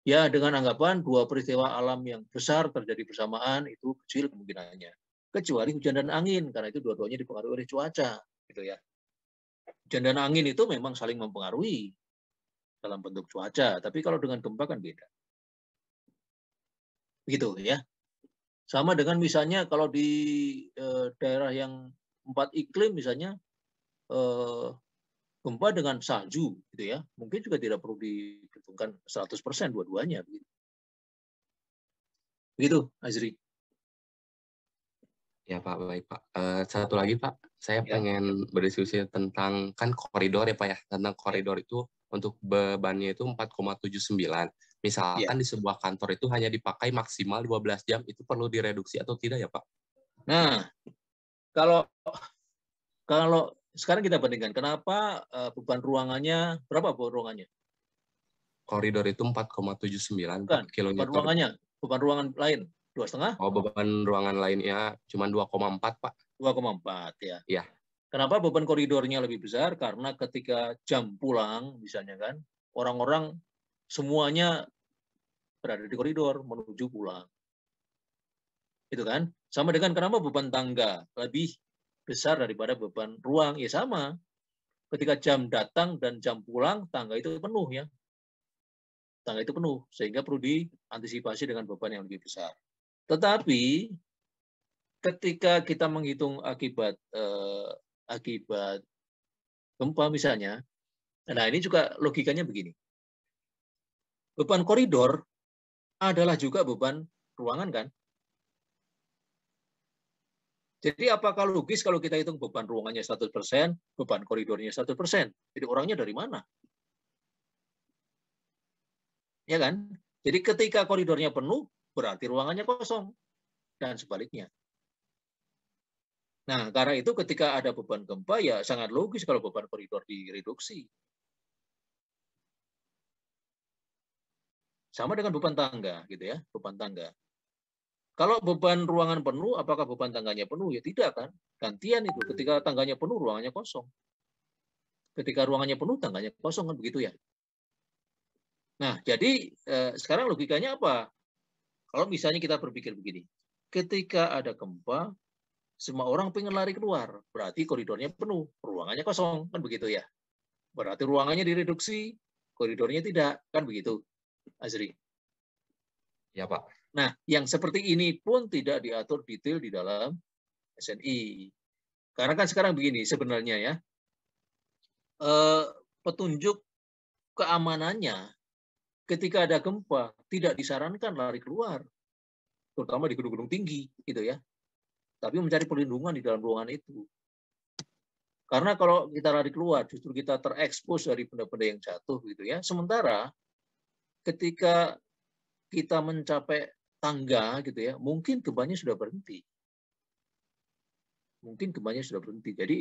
Ya, dengan anggapan dua peristiwa alam yang besar terjadi bersamaan, itu kecil kemungkinannya. Kecuali hujan dan angin, karena itu dua-duanya dipengaruhi oleh cuaca. Gitu ya. Hujan dan angin itu memang saling mempengaruhi dalam bentuk cuaca. Tapi kalau dengan gempa kan beda. Begitu ya. Sama dengan misalnya kalau di daerah yang 4 iklim misalnya gempa dengan salju gitu ya, mungkin juga tidak perlu diperhitungkan 100% dua-duanya begitu. Begitu, Azri. Ya, Pak, baik, Pak. Satu lagi, Pak, saya pengen berdiskusi tentang kan koridor ya, Pak ya, tentang koridor itu untuk bebannya itu 4,79. Misalkan di sebuah kantor itu hanya dipakai maksimal 12 jam, itu perlu direduksi atau tidak ya, Pak? Nah, kalau sekarang kita bandingkan, kenapa beban ruangannya, berapa beban ruangannya? Koridor itu 4,79 Pak, kilometer. Beban ruangan lain 2,5? Oh, beban ruangan lainnya cuma 2,4 Pak. 2,4 ya. Iya. Kenapa beban koridornya lebih besar? Karena ketika jam pulang, misalnya kan, orang-orang semuanya berada di koridor menuju pulang. Itu kan? Sama dengan kenapa beban tangga lebih besar daripada beban ruang, ya sama. Ketika jam datang dan jam pulang, tangga itu penuh ya. tangga itu penuh, sehingga perlu diantisipasi dengan beban yang lebih besar. Tetapi ketika kita menghitung akibat gempa misalnya, nah ini juga logikanya begini. Beban koridor adalah juga beban ruangan kan? Jadi apakah logis kalau kita hitung beban ruangannya 100%, beban koridornya 100%? Jadi orangnya dari mana? Ya kan? Jadi ketika koridornya penuh, berarti ruangannya kosong. Dan sebaliknya. Nah, karena itu ketika ada beban gempa, ya sangat logis kalau beban koridor direduksi. Sama dengan beban tangga, gitu ya, beban tangga. Kalau beban ruangan penuh, apakah beban tangganya penuh? Ya tidak kan. Gantian itu. Ketika tangganya penuh, ruangannya kosong. Ketika ruangannya penuh, tangganya kosong kan begitu ya. Nah, jadi sekarang logikanya apa? Kalau misalnya kita berpikir begini, ketika ada gempa, semua orang pengen lari keluar, berarti koridornya penuh, ruangannya kosong, kan begitu ya. Berarti ruangannya direduksi, koridornya tidak, kan begitu, Azri? Ya, Pak. Nah, yang seperti ini pun tidak diatur detail di dalam SNI. Karena kan sekarang begini sebenarnya ya, petunjuk keamanannya ketika ada gempa tidak disarankan lari keluar, terutama di gedung-gedung tinggi, gitu ya. Tapi mencari perlindungan di dalam ruangan itu. Karena kalau kita lari keluar, justru kita terekspos dari benda-benda yang jatuh, gitu ya. Sementara ketika kita mencapai tangga, gitu ya, mungkin gempanya sudah berhenti. Mungkin gempanya sudah berhenti. Jadi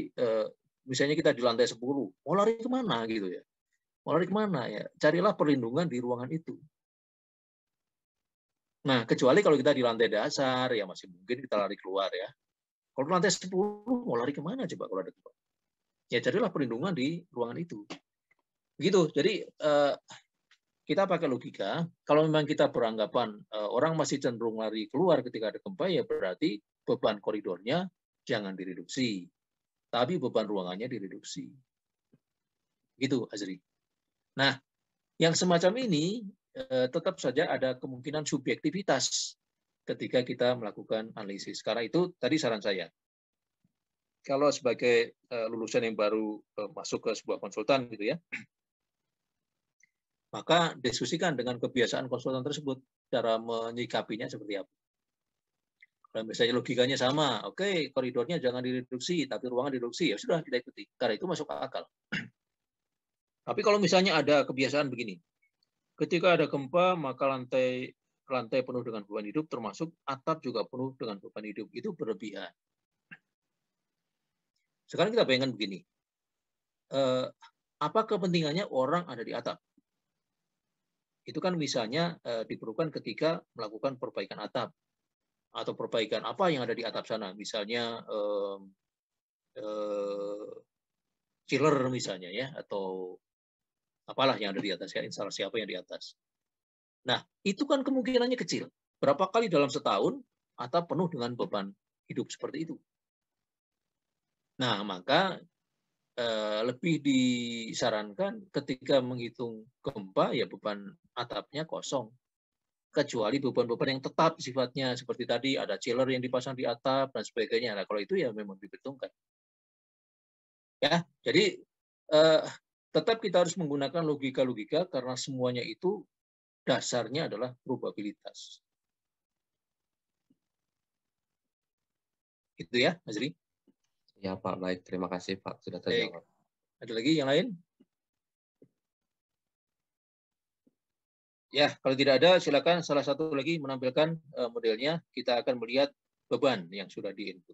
misalnya kita di lantai 10, mau lari kemana, gitu ya? Mau lari kemana ya? Carilah perlindungan di ruangan itu. Nah, kecuali kalau kita di lantai dasar, ya masih mungkin kita lari keluar ya. Kalau lantai 10, mau lari kemana coba kalau ada gempa? Ya carilah perlindungan di ruangan itu. Gitu. Jadi kita pakai logika, kalau memang kita beranggapan orang masih cenderung lari keluar ketika ada gempa, ya berarti beban koridornya jangan direduksi. Tapi beban ruangannya direduksi. Gitu, Azri. Nah, yang semacam ini tetap saja ada kemungkinan subjektivitas ketika kita melakukan analisis. Karena itu tadi saran saya. Kalau sebagai lulusan yang baru masuk ke sebuah konsultan gitu ya, maka diskusikan dengan kebiasaan konsultan tersebut cara menyikapinya seperti apa. Kalau misalnya logikanya sama, oke, koridornya jangan direduksi, tapi ruangan direduksi, ya sudah kita ikuti. Karena itu masuk akal. Tapi kalau misalnya ada kebiasaan begini, ketika ada gempa, maka lantai penuh dengan beban hidup, termasuk atap juga penuh dengan beban hidup. Itu berlebihan. Sekarang kita bayangkan begini, apa kepentingannya orang ada di atap? Itu kan misalnya diperlukan ketika melakukan perbaikan atap atau perbaikan apa yang ada di atap sana, misalnya chiller misalnya ya, atau apalah yang ada di atas ya, instalasi apa yang di atas. Nah, itu kan kemungkinannya kecil. Berapa kali dalam setahun atap penuh dengan beban hidup seperti itu? Nah, maka lebih disarankan ketika menghitung gempa, ya beban atapnya kosong. Kecuali beban-beban yang tetap sifatnya, seperti tadi ada chiller yang dipasang di atap, dan sebagainya. Nah, kalau itu ya memang diperhitungkan. Ya, jadi tetap kita harus menggunakan logika-logika karena semuanya itu dasarnya adalah probabilitas. Itu ya, Mas Ri? Ya, Pak. Baik. Terima kasih, Pak. Sudah terjawab. Ada lagi yang lain? Ya, kalau tidak ada, silakan salah satu lagi menampilkan modelnya. Kita akan melihat beban yang sudah di-input.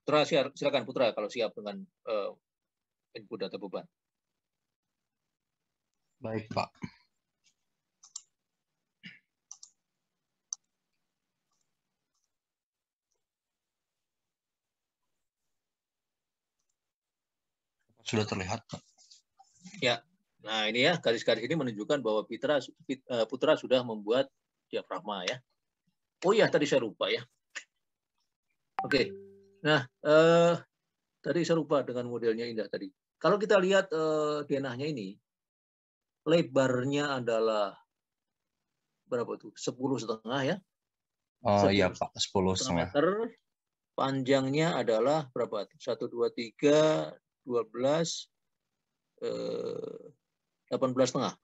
Putra, silakan Putra kalau siap dengan input data beban. Baik, Pak. Sudah terlihat, Pak. Ya, nah ini ya, garis-garis ini menunjukkan bahwa Putra sudah membuat diafragma ya. Oh iya, tadi saya lupa ya. Oke, nah tadi saya lupa dengan modelnya Indah tadi. kalau kita lihat denahnya ini, lebarnya adalah berapa tuh? 10,5 ya? Oh iya 10,5 Pak, 10,5. meter. Panjangnya adalah berapa? 1, 2, 3, 12, 18,5.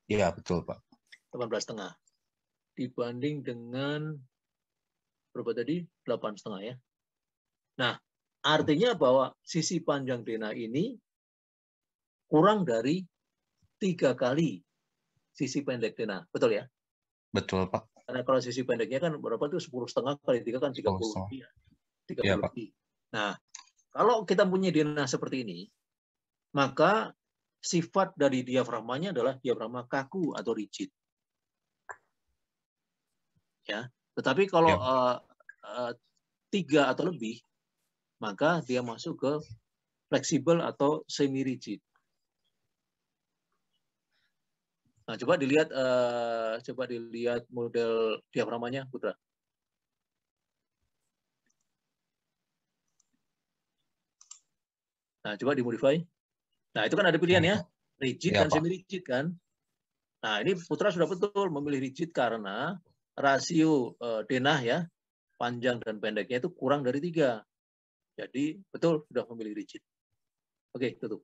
Iya betul Pak. 18,5. Dibanding dengan berapa tadi? 8,5 ya. Nah, artinya bahwa sisi panjang denah ini kurang dari 3 kali sisi pendek denah. Betul ya? Betul Pak. Karena kalau sisi pendeknya kan berapa tuh? 10,5 kali 3 kan 30 10,5. lebih. 30 Iya, Pak. lebih. Nah, kalau kita punya denah seperti ini, maka sifat dari diafragmanya adalah diafragma kaku atau rigid. Ya, tetapi kalau 3 atau lebih, maka dia masuk ke fleksibel atau semi rigid. Nah, coba dilihat model diafragmanya, Putra. Nah, coba dimodify. Nah, itu kan ada pilihan ya, rigid Iya, dan Pak. semi rigid kan. Nah, ini Putra sudah betul memilih rigid karena rasio denah ya, panjang dan pendeknya itu kurang dari 3. Jadi betul sudah memilih rigid. Oke, tutup.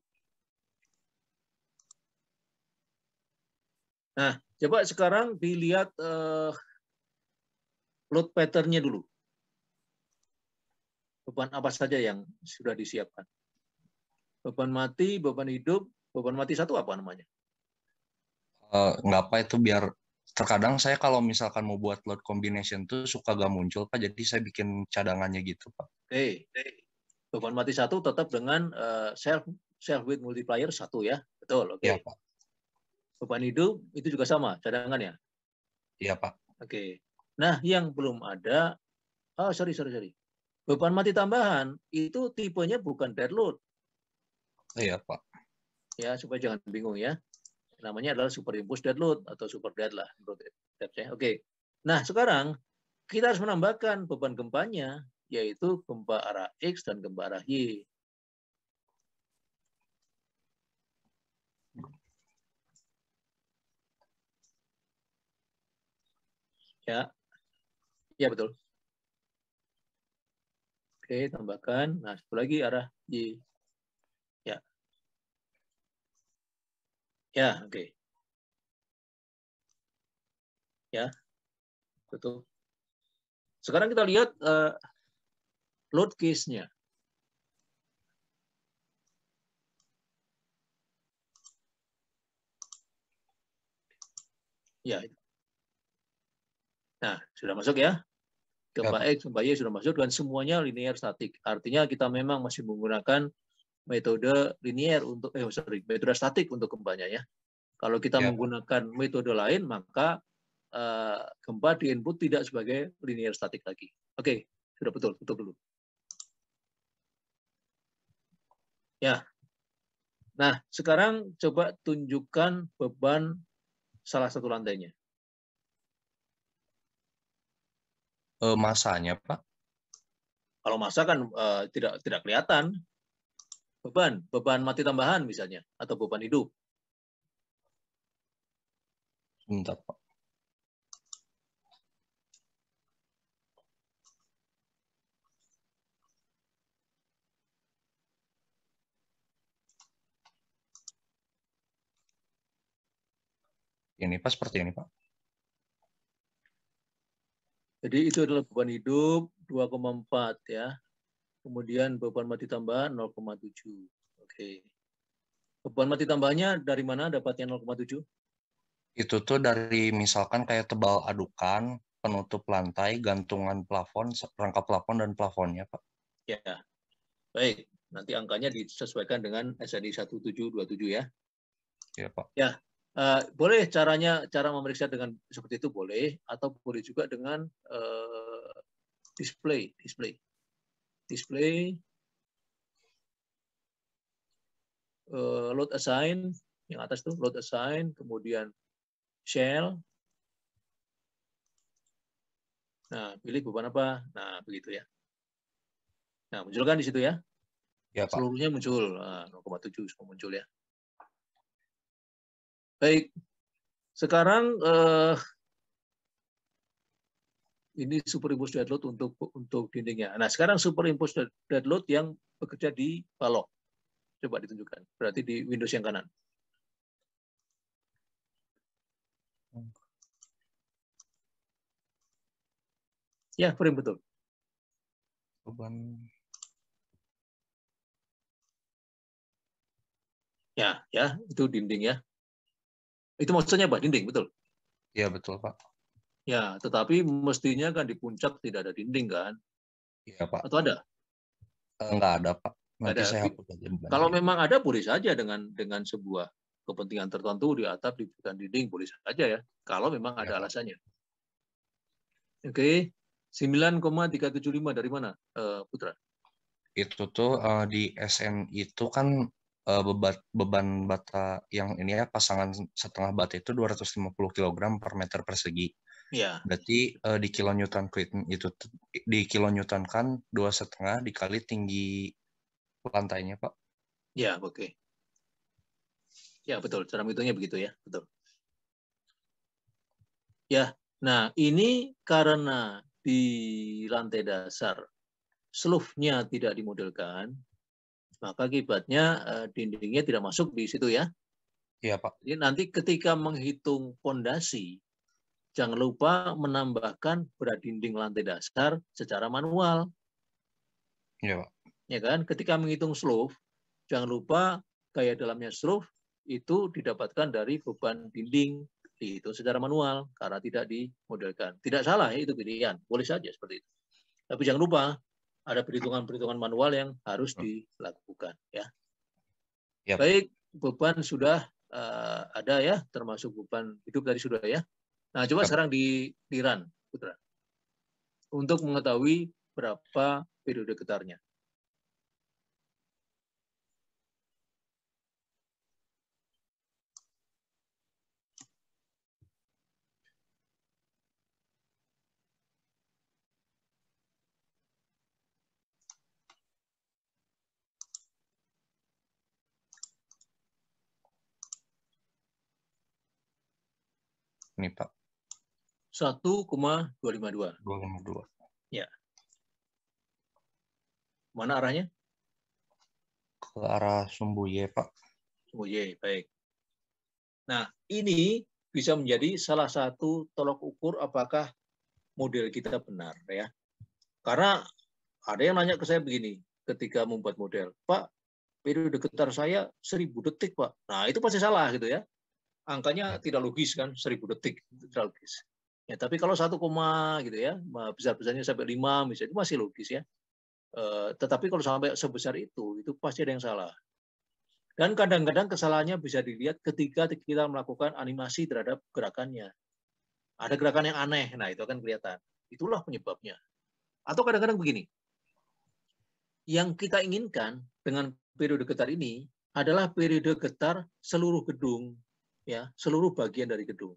Nah, coba sekarang dilihat load pattern-nya dulu. Beban apa saja yang sudah disiapkan? Beban mati, beban hidup, beban mati 1 apa namanya? Nggak apa itu biar terkadang saya kalau misalkan mau buat load combination tuh suka gak muncul Pak, jadi saya bikin cadangannya gitu Pak. Oke. Beban mati 1 tetap dengan self weight multiplier 1 ya. Betul, oke. Iya Pak. Beban hidup itu juga sama cadangan ya? Iya Pak. Oke. Nah, yang belum ada, sorry. Beban mati tambahan itu tipenya bukan dead load. Iya Pak. Ya, supaya jangan bingung ya. Namanya adalah superimposed dead load atau super dead lah menurut saya. Oke. Nah, sekarang kita harus menambahkan beban gempanya, yaitu gempa arah X dan gempa arah Y. Ya, ya betul. Oke, tambahkan. Nah, satu lagi arah Y. Ya. Ya, oke. Ya, betul. Sekarang kita lihat load case-nya. Ya. Nah, sudah masuk ya. Gempa X, gempa Y sudah masuk dan semuanya linear statik. Artinya kita memang masih menggunakan metode linear untuk metode statik untuk gempanya ya. Kalau kita menggunakan metode lain maka gempa di input tidak sebagai linear statik lagi. Oke, sudah betul, tutup dulu. Ya. Nah, sekarang coba tunjukkan beban salah satu lantainya. Masanya Pak? Kalau massa kan tidak kelihatan. Beban mati tambahan misalnya, atau beban hidup. Bentar Pak. Ini Pak, seperti ini Pak. Jadi itu adalah beban hidup 2,4 ya. Kemudian beban mati tambahan 0,7. Oke. Beban mati tambahnya dari mana dapatnya 0,7? Itu tuh dari misalkan kayak tebal adukan, penutup lantai, gantungan plafon, rangka plafon dan plafonnya Pak. Ya. Baik, nanti angkanya disesuaikan dengan SNI 1727 ya. Iya Pak. Ya. Boleh cara memeriksa dengan seperti itu boleh, atau boleh juga dengan display load assign yang atas tuh load assign, kemudian shell. Nah, pilih beban apa? Nah, begitu ya. Nah, munculkan di situ ya. Ya, Pak. Seluruhnya muncul. Nah, 0,7 semua muncul ya. Baik. Sekarang ini superimpose dead load untuk dindingnya. Nah, sekarang superimpose dead load yang bekerja di balok. Coba ditunjukkan. Berarti di Windows yang kanan. Ya, frame betul. Beban. Ya, itu dinding ya. Itu maksudnya apa? Dinding, betul. Ya, betul, Pak. Ya, tetapi mestinya kan di puncak tidak ada dinding kan? Iya, Pak. Atau ada? Nggak ada, Pak. Nanti Ada. saya hapus aja bebannya. Kalau memang ada, boleh saja dengan sebuah kepentingan tertentu di atap diberikan dinding, boleh saja ya. Kalau memang ada Pak. alasannya. Oke, 9,375 dari mana, Putra? Itu tuh di SN itu kan beban bata yang ini ya, pasangan setengah bata itu 250 kg per meter persegi. Ya. Berarti di kilonewton itu di kilonewton kan 2,5 dikali tinggi lantainya, Pak. Ya, oke. Ya, betul. Cara hitungnya begitu ya, betul. Ya, nah ini karena di lantai dasar slope-nya tidak dimodelkan, maka akibatnya dindingnya tidak masuk di situ ya. Iya, Pak. Jadi nanti ketika menghitung pondasi, jangan lupa menambahkan berat dinding lantai dasar secara manual. Iya, Pak. Ya kan? Ketika menghitung slope, jangan lupa gaya dalamnya slope itu didapatkan dari beban dinding, dihitung secara manual karena tidak dimodelkan. Tidak salah ya, itu pilihan. Boleh saja seperti itu. Tapi jangan lupa ada perhitungan-perhitungan manual yang harus dilakukan ya. Yep. Baik, beban sudah ada ya, termasuk beban hidup tadi sudah ya. Nah, coba sekarang di run, Putra. Untuk mengetahui berapa periode getarnya. Ini, Pak. 1,252. 2,2. Ya. Mana arahnya? Ke arah sumbu Y, Pak. Sumbu Y, baik. Nah, ini bisa menjadi salah satu tolok ukur apakah model kita benar ya. Karena ada yang nanya ke saya begini ketika membuat model, Pak, periode getar saya 1000 detik, Pak. Nah, itu pasti salah gitu ya. Angkanya tidak logis kan, 1000 detik tidak logis. Ya, tapi kalau 1, gitu ya, besar-besarnya sampai 5 misalnya, itu masih logis ya. Tetapi kalau sampai sebesar itu pasti ada yang salah. Dan kadang-kadang kesalahannya bisa dilihat ketika kita melakukan animasi terhadap gerakannya. Ada gerakan yang aneh, nah itu akan kelihatan. Itulah penyebabnya. Atau kadang-kadang begini, yang kita inginkan dengan periode getar ini adalah periode getar seluruh gedung, ya, seluruh bagian dari gedung.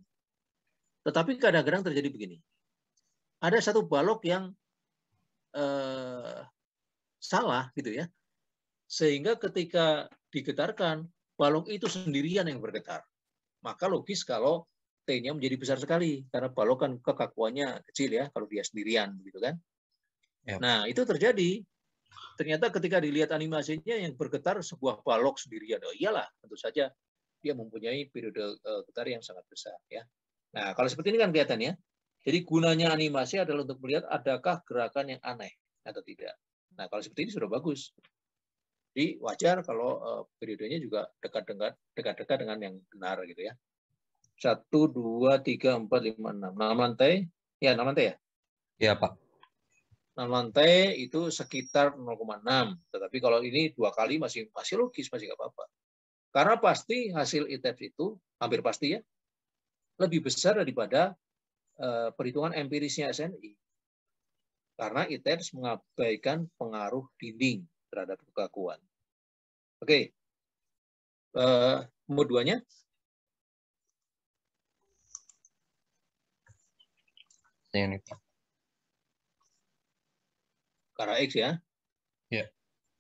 Tetapi kadang-kadang terjadi begini, ada satu balok yang salah gitu ya, sehingga ketika digetarkan balok itu sendirian yang bergetar. Maka logis kalau T-nya menjadi besar sekali karena balok kan kekakuannya kecil ya kalau dia sendirian gitu kan. Yep. Nah, itu terjadi. Ternyata ketika dilihat animasinya yang bergetar sebuah balok sendirian. Oh iyalah, tentu saja dia mempunyai periode getar yang sangat besar ya. Nah, kalau seperti ini kan kelihatan ya. Jadi gunanya animasi adalah untuk melihat adakah gerakan yang aneh atau tidak. Nah, kalau seperti ini sudah bagus. Jadi wajar kalau periodenya juga dekat-dekat dengan yang benar gitu ya. 1, 2, 3, 4, 5, 6. 6 lantai. Ya, 6 lantai ya? Iya, Pak. 6 lantai itu sekitar 0,6. Tetapi kalau ini 2 kali masih logis, masih nggak apa-apa. Karena pasti hasil ITEPS itu, hampir pasti ya, lebih besar daripada perhitungan empirisnya SNI. Karena ITEPS mengabaikan pengaruh dinding terhadap kekakuan. Oke. Nomor 2-nya. Ini, Pak. Karena X ya. Ya.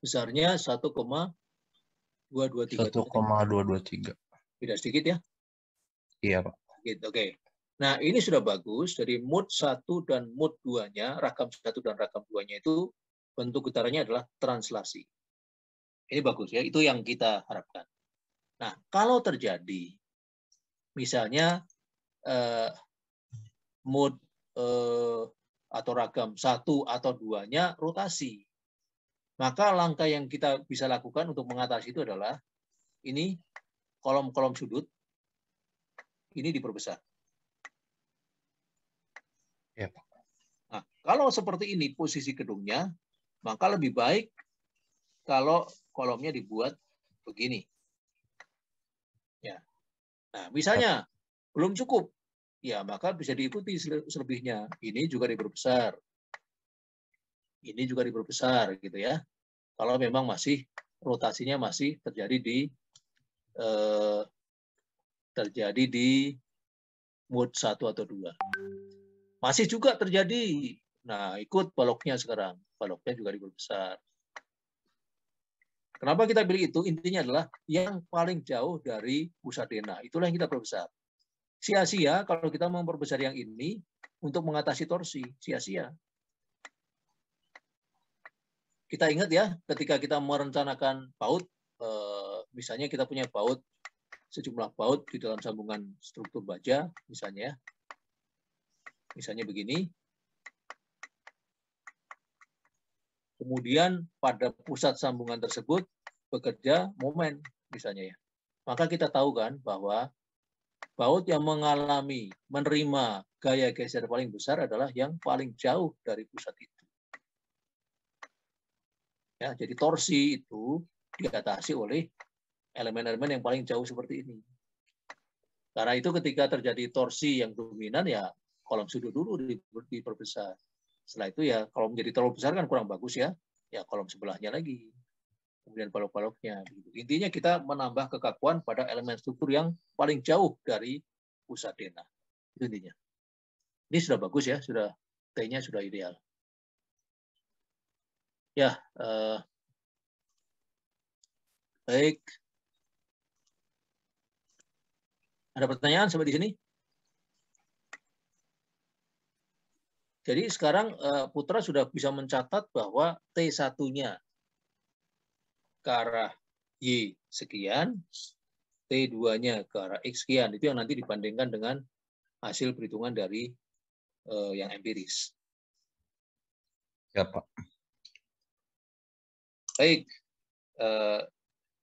besarnya 1,223. 1,223. Beda sedikit ya? Iya, Pak. Gitu, oke. Nah, ini sudah bagus. Dari mood 1 dan mood 2-nya, rakam 1 dan rakam 2-nya itu bentuk getarannya adalah translasi. Ini bagus ya, itu yang kita harapkan. Nah, kalau terjadi, misalnya mood atau ragam 1 atau 2-nya rotasi, maka langkah yang kita bisa lakukan untuk mengatasi itu adalah ini kolom-kolom sudut, ini diperbesar. Iya, Pak. Nah, kalau seperti ini posisi gedungnya, maka lebih baik kalau kolomnya dibuat begini. Ya. Nah, misalnya belum cukup, ya maka bisa diikuti selebihnya. Ini juga diperbesar. Ini juga diperbesar gitu ya. Kalau memang masih rotasinya masih terjadi di mood 1 atau 2. Masih juga terjadi. Nah, ikut baloknya sekarang. Baloknya juga diperbesar. Kenapa kita pilih itu? Intinya adalah yang paling jauh dari pusat denah. Itulah yang kita perbesar. Sia-sia kalau kita memperbesar yang ini untuk mengatasi torsi. Sia-sia. Kita ingat ya, ketika kita merencanakan baut, misalnya kita punya baut, sejumlah baut di dalam sambungan struktur baja, misalnya begini. Kemudian pada pusat sambungan tersebut bekerja momen, misalnya ya. Maka kita tahu kan bahwa baut yang menerima gaya geser paling besar adalah yang paling jauh dari pusat itu. Ya, jadi torsi itu diatasi oleh elemen-elemen yang paling jauh seperti ini. Karena itu ketika terjadi torsi yang dominan, ya kolom sudut dulu diperbesar. Setelah itu ya kalau menjadi terlalu besar kan kurang bagus ya. Ya kolom sebelahnya lagi. Kemudian balok-baloknya. Intinya kita menambah kekakuan pada elemen struktur yang paling jauh dari pusat denah. Itu intinya. Ini sudah bagus ya, T-nya sudah ideal. Ya, baik. Ada pertanyaan sampai di sini? Jadi sekarang Putra sudah bisa mencatat bahwa T1-nya ke arah Y sekian, T2-nya ke arah X sekian. Itu yang nanti dibandingkan dengan hasil perhitungan dari yang empiris. Ya, Pak. Baik.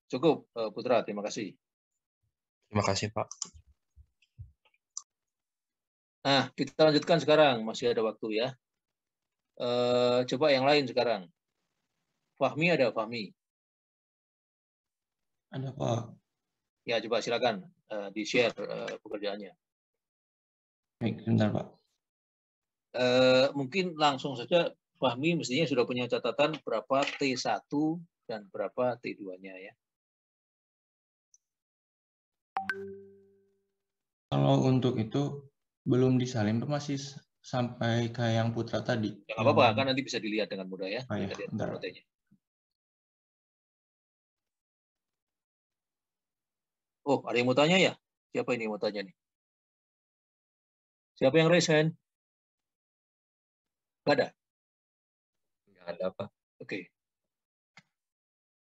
Cukup, Putra. Terima kasih. Terima kasih, Pak. Nah, kita lanjutkan sekarang. Masih ada waktu ya. Coba yang lain sekarang. Fahmi ada, Fahmi? Ada, Pak. Ya, coba silakan di-share pekerjaannya. Baik, sebentar, Pak. Mungkin langsung saja Fahmi mestinya sudah punya catatan berapa T1 dan berapa T2-nya ya. Kalau untuk itu belum disalin, Pak, masih sampai ke yang Putra tadi. Ya, nggak apa-apa, kan nanti bisa dilihat dengan mudah ya. Oh, ya, Kita lihat bentar. fotonya. Oh, ada yang mau tanya ya? Siapa ini yang mau tanya nih? Siapa yang raise hand? Nggak ada? Nggak ada, Pak. Oke.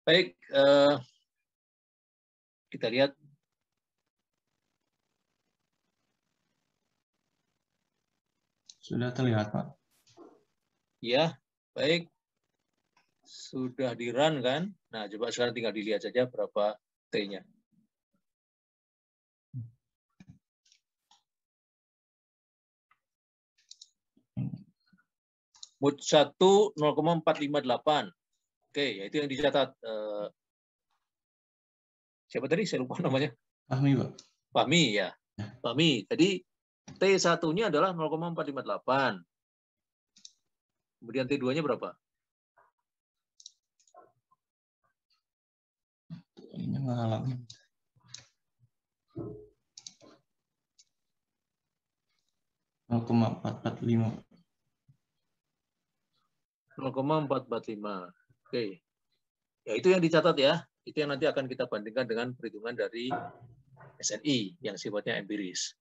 Baik, kita lihat. Sudah terlihat, Pak. Ya, baik. Sudah di-run kan? Nah, coba sekarang tinggal dilihat saja berapa T-nya. Mood 1 0,458. Oke, ya itu yang dicatat. Siapa tadi? Saya lupa namanya. Fahmi, Pak. Fahmi ya. Fahmi. Jadi T1-nya adalah 0,458. Kemudian T2-nya berapa? Ini ngalangin. 0,445. 0,445. Oke. Ya, itu yang dicatat ya. Itu yang nanti akan kita bandingkan dengan perhitungan dari SNI yang sifatnya empiris.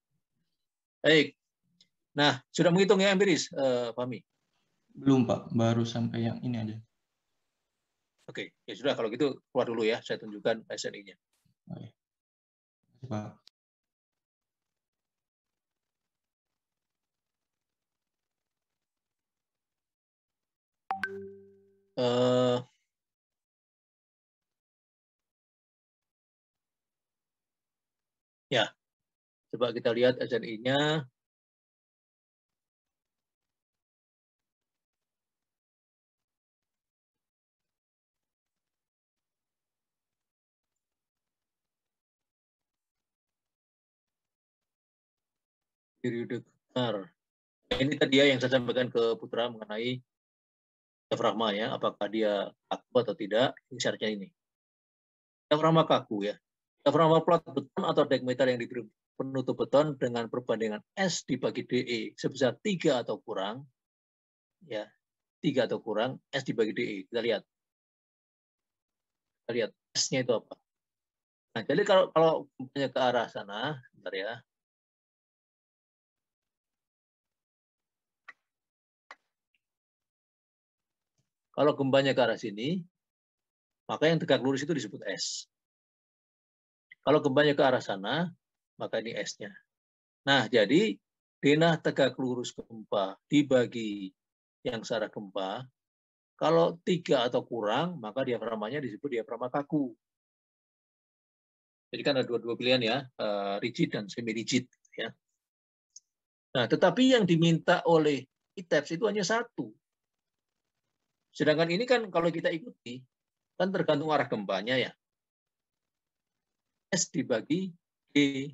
Baik. Nah, sudah menghitung ya empiris, Fahmi? Belum, Pak. Baru sampai yang ini aja. Oke, ya sudah kalau gitu keluar dulu ya. Saya tunjukkan SNI-nya. Oke. Pak. Ya, coba kita lihat SNI-nya. Periode Kepler. Ini tadi ya yang saya sampaikan ke Putra mengenai diafragma ya, apakah dia kaku atau tidak, ini syaratnya ini. Diafragma kaku ya. Diafragma plat beton atau diameter yang diberi penutup beton dengan perbandingan S dibagi DE sebesar 3 atau kurang, ya 3 atau kurang, S dibagi DE. Kita lihat. Kita lihat S-nya itu apa. Nah, jadi kalau ke arah sana, bentar ya. Kalau gembanya ke arah sini, maka yang tegak lurus itu disebut S. Kalau gembanya ke arah sana, maka ini S-nya. Nah, jadi denah tegak lurus gempa dibagi yang searah gempa, kalau 3 atau kurang, maka diafragmanya disebut diafragma kaku. Jadi kan ada dua pilihan ya, rigid dan semi-rigid. Ya. Nah, tetapi yang diminta oleh ITEPS itu hanya satu. Sedangkan ini kan kalau kita ikuti, kan tergantung arah gempanya ya. S dibagi D.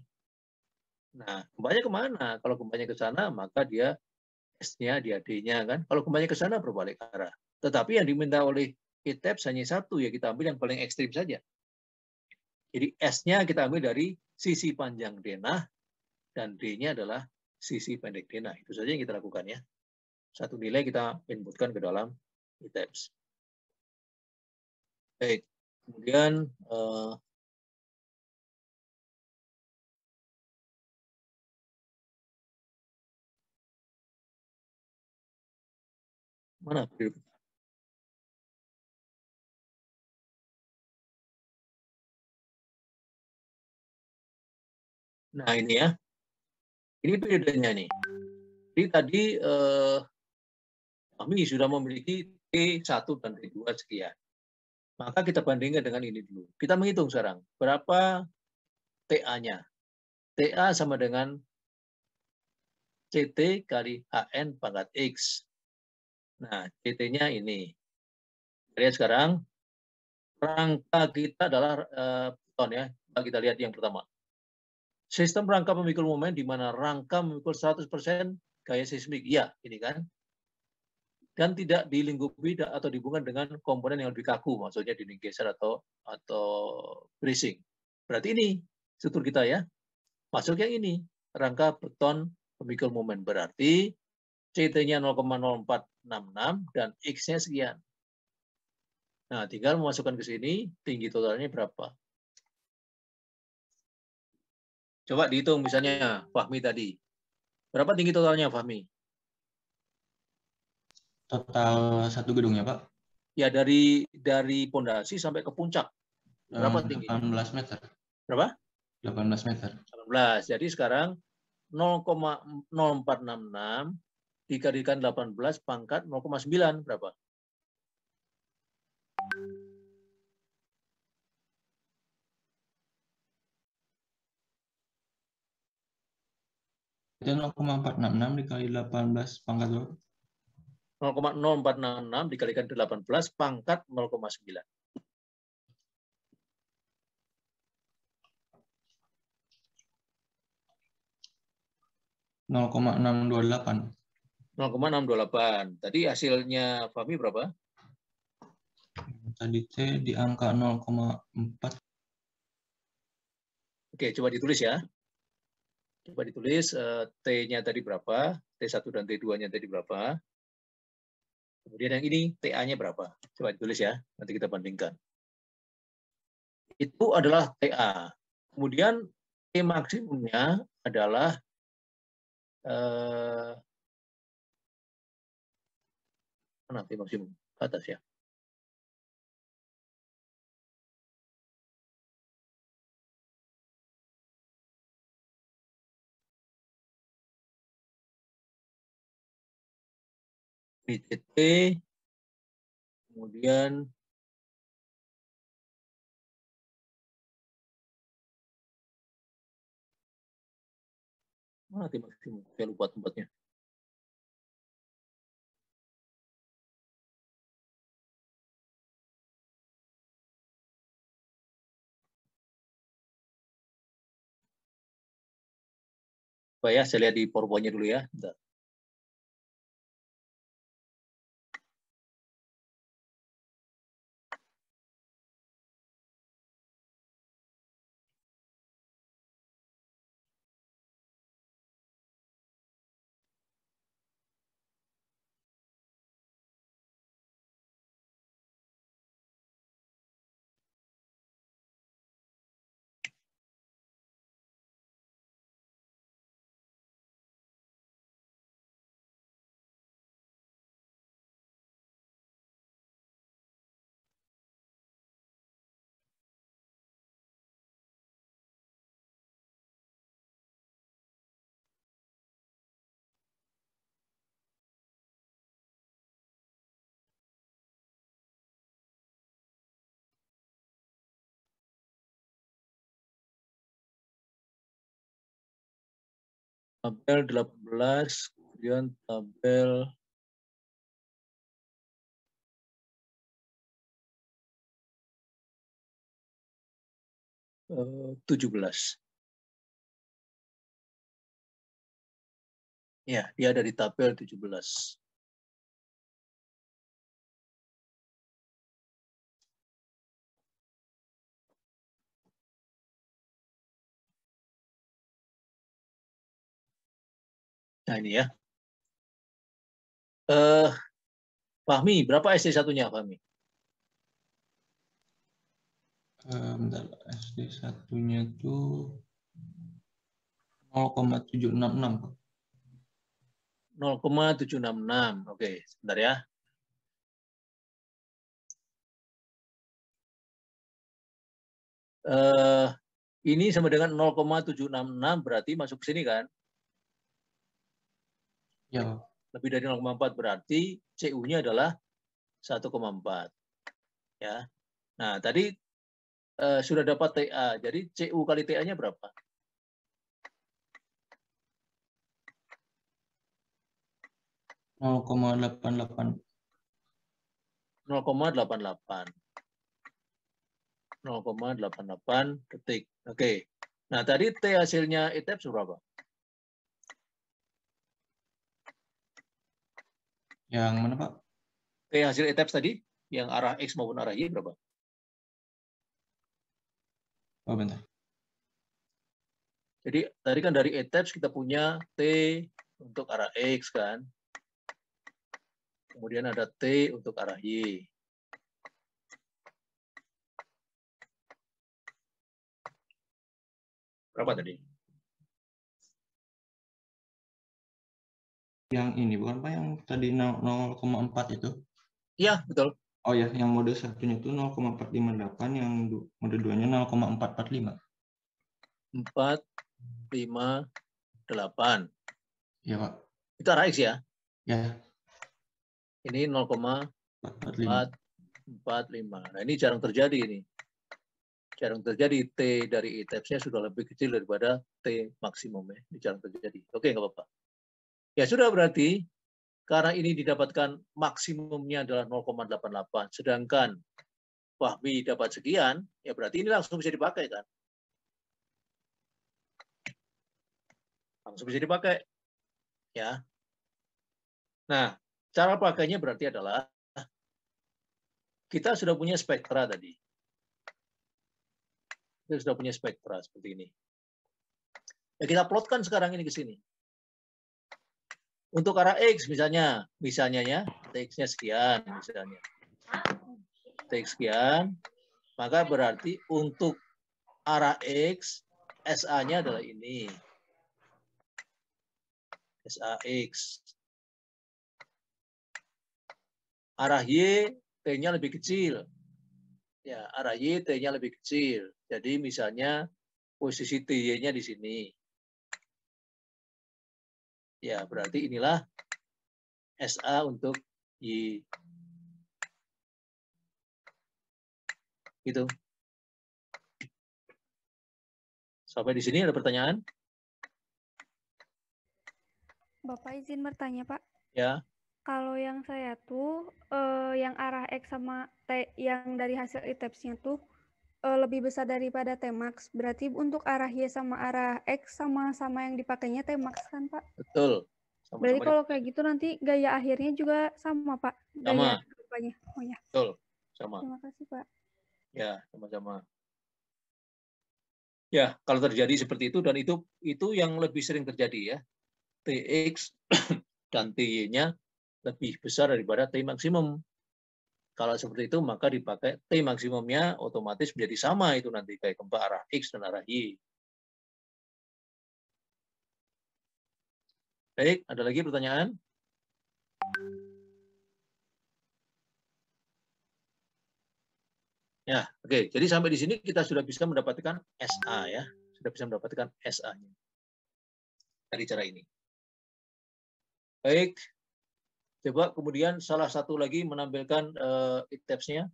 Nah, gempanya kemana? Kalau gempanya ke sana, maka dia S-nya, dia D-nya kan. Kalau gempanya ke sana, berbalik arah. Tetapi yang diminta oleh ITEPS hanya satu, ya kita ambil yang paling ekstrim saja. Jadi S-nya kita ambil dari sisi panjang denah, dan D-nya adalah sisi pendek denah. Itu saja yang kita lakukan ya. Satu nilai kita inputkan ke dalam ITEPS. Baik, kemudian mana? Nah ini ya, ini periodenya nih. Jadi tadi kami sudah memiliki T1 dan T2 sekian. Maka kita bandingkan dengan ini dulu. Kita menghitung sekarang, berapa TA-nya. TA sama dengan CT kali HN pangkat X. Nah, CT-nya ini. Lihat sekarang, rangka kita adalah beton ya. Kita lihat yang pertama. Sistem rangka pemikul momen di mana rangka memikul 100% gaya seismik. Ya, ini kan. Dan tidak dilingkupi atau dihubungkan dengan komponen yang lebih kaku, maksudnya dinding geser atau bracing. Berarti ini struktur kita ya. Masuk yang ini, rangka beton pemikul momen. Berarti CT-nya 0,0466 dan X-nya sekian. Nah, tinggal memasukkan ke sini, tinggi totalnya berapa. Coba dihitung misalnya Fahmi tadi. Berapa tinggi totalnya Fahmi? Total satu gedungnya, Pak? Ya, dari pondasi sampai ke puncak. Berapa tinggi? 18 meter. Berapa? 18 meter. 18. Jadi sekarang 0,0466 dikalikan 18 pangkat 0,9 berapa? Itu 0,466 dikali 18 pangkat berapa? 0,0466 dikalikan 18 pangkat 0,9. (0,628). 0,628. Tadi hasilnya Fahmi berapa? Tadi T di angka 0,4. Oke, coba ditulis ya. Coba ditulis T-nya tadi berapa, T1 dan T2-nya tadi berapa. Kemudian yang ini TA-nya berapa. Coba ditulis ya, nanti kita bandingkan. itu adalah TA. Kemudian T maksimumnya adalah mana T maksimum? Ke atas ya. Ini TT, kemudian mana T maksimum? Saya lupa tempatnya. Coba ya, saya lihat di PowerPoint-nya dulu ya. Bentar. Tabel 18, kemudian tabel 17. Ya, dia ada di tabel 17. Nah, ini ya. Fahmi, berapa SD1-nya, Fahmi? Bentar, SD1-nya tuh 0,766, Pak. 0,766. Oke, sebentar ya. Ini sama dengan 0,766 berarti masuk ke sini kan? Ya. Lebih dari 0,4 berarti CU-nya adalah 1,4. Ya. Nah, tadi sudah dapat TA. Jadi CU kali TA-nya berapa? $0,88. 0,88 detik. Oke. Nah, tadi T hasilnya ITEPS berapa? Yang mana, Pak? T hasil ITEPS tadi, yang arah X maupun arah Y berapa? Oh, bentar. Jadi tadi kan dari ITEPS kita punya T untuk arah X kan. Kemudian ada T untuk arah Y. Berapa tadi? Yang ini bukan, Pak, yang tadi 0,4 itu? Iya, betul. Oh ya, yang mode satunya itu 0,458, yang mode 2-nya 0,445. 458. Iya, Pak. Itu arah X ya? Ya. Ini 0,445. Nah, ini jarang terjadi ini. Jarang terjadi T dari ITEPS-nya sudah lebih kecil daripada T maksimum ya. Ini jarang terjadi. Oke, nggak apa-apa. Ya sudah, berarti karena ini didapatkan maksimumnya adalah 0,88, sedangkan Fahmi dapat sekian, ya berarti ini langsung bisa dipakai kan? Langsung bisa dipakai. Ya. Nah, cara pakainya berarti adalah kita sudah punya spektra tadi. Kita sudah punya spektra seperti ini. Ya, kita plotkan sekarang ini ke sini. Untuk arah X misalnya ya, X-nya sekian misalnya. X sekian, Maka berarti untuk arah X, SA-nya adalah ini. SAX. Arah Y, T-nya lebih kecil. Ya, arah Y, T-nya lebih kecil. Jadi misalnya posisi TY-nya di sini. Ya, berarti inilah SA untuk Y. Gitu. Sampai di sini ada pertanyaan? Bapak izin bertanya, Pak. Ya. Kalau yang saya tuh, yang arah X sama T yang dari hasil ITEPS-nya tuh lebih besar daripada T-max. Berarti untuk arah Y sama arah X sama-sama yang dipakainya T-max kan, Pak? Betul. Sama-sama. Berarti kalau kayak gitu nanti gaya akhirnya juga sama, Pak? Sama. Gaya rupanya. Oh ya. Betul. Sama. Terima kasih, Pak. Ya, sama-sama. Ya, kalau terjadi seperti itu, dan itu yang lebih sering terjadi ya. TX dan TY-nya lebih besar daripada T maksimum. Kalau seperti itu, maka dipakai T maksimumnya otomatis menjadi sama itu nanti kayak gempa arah X dan arah Y. Baik, ada lagi pertanyaan? Ya, oke. Jadi sampai di sini kita sudah bisa mendapatkan SA ya. Sudah bisa mendapatkan SA-nya dari cara ini. Baik. Coba kemudian salah satu lagi menampilkan ITEPS-nya.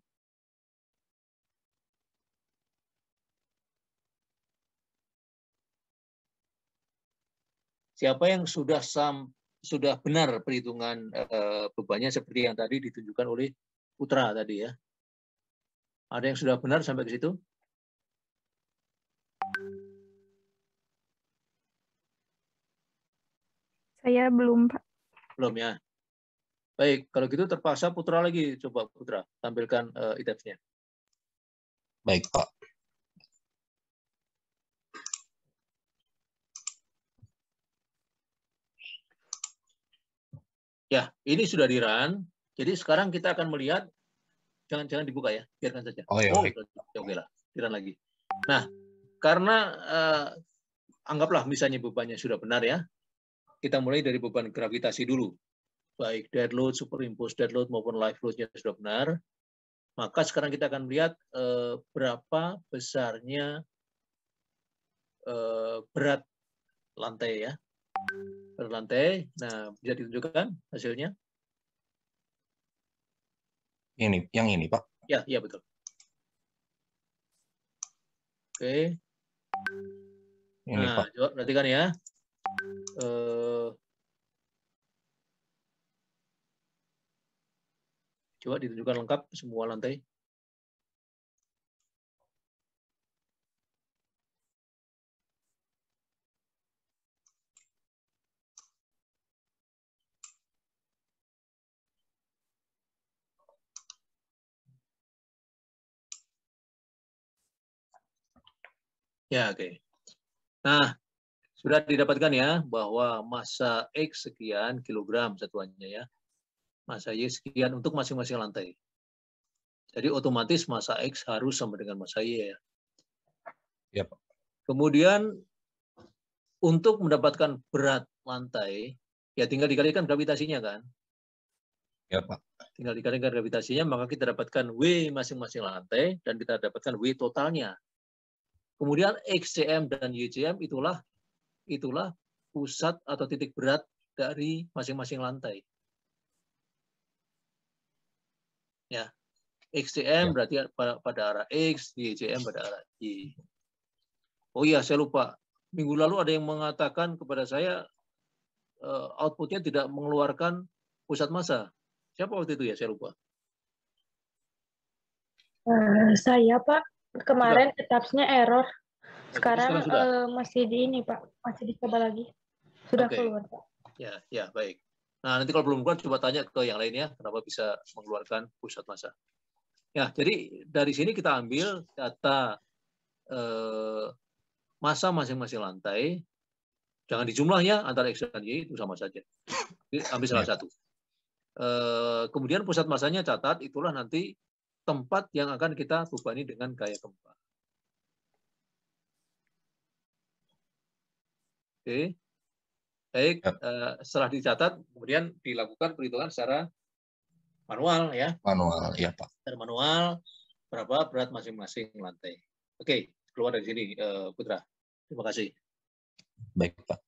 Siapa yang sudah benar perhitungan bebannya seperti yang tadi ditunjukkan oleh Putra tadi ya? Ada yang sudah benar sampai ke situ? Saya belum, Pak. Belum ya. Baik, kalau gitu terpaksa Putra lagi. Coba Putra, tampilkan ITEPS-nya. Baik, Pak. Ya, ini sudah di-run. Jadi sekarang kita akan melihat, jangan dibuka ya, biarkan saja. Oh ya, baik. Oke lah, di-run lagi. Nah, karena anggaplah misalnya bebannya sudah benar ya, kita mulai dari beban gravitasi dulu. Baik dead load, superimpose dead load maupun live load-nya sudah benar. Maka sekarang kita akan melihat berapa besarnya berat lantai ya. Berat lantai. Nah, bisa ditunjukkan hasilnya? Yang ini, Pak. Ya, iya betul. Oke. Ini, Nah, Pak. coba perhatikan ya. Coba ditunjukkan lengkap semua lantai. Ya, oke. Nah, sudah didapatkan ya bahwa massa X sekian kilogram satuannya ya. Massa Y sekian untuk masing-masing lantai. Jadi otomatis massa X harus sama dengan massa Y ya. Ya, Pak. Kemudian untuk mendapatkan berat lantai, ya tinggal dikalikan gravitasinya kan. Ya, Pak. Tinggal dikalikan gravitasinya, maka kita dapatkan W masing-masing lantai, dan kita dapatkan W totalnya. Kemudian XCM dan YCM itulah pusat atau titik berat dari masing-masing lantai. Ya, XCM berarti pada arah X, YCM pada arah Y. Oh iya, saya lupa. Minggu lalu ada yang mengatakan kepada saya outputnya tidak mengeluarkan pusat massa. Siapa waktu itu ya? Saya lupa. Saya, Pak. Kemarin ETAPS-nya error. Sekarang masih di ini, Pak. Masih dicoba lagi. Sudah keluar, Pak. Ya, baik. Nah, nanti kalau belum keluar, coba tanya ke yang lainnya, kenapa bisa mengeluarkan pusat massa. Ya, jadi dari sini kita ambil data massa masing-masing lantai. Jangan dijumlah ya, antara X dan Y itu sama saja. Jadi, ambil salah satu. Kemudian pusat massanya catat, itulah nanti tempat yang akan kita bebani dengan gaya gempa. Oke. Baik, setelah dicatat, kemudian dilakukan perhitungan secara manual ya. Manual, ya Pak. Secara manual, berapa berat masing-masing lantai. Oke, keluar dari sini, Putra. Terima kasih. Baik Pak.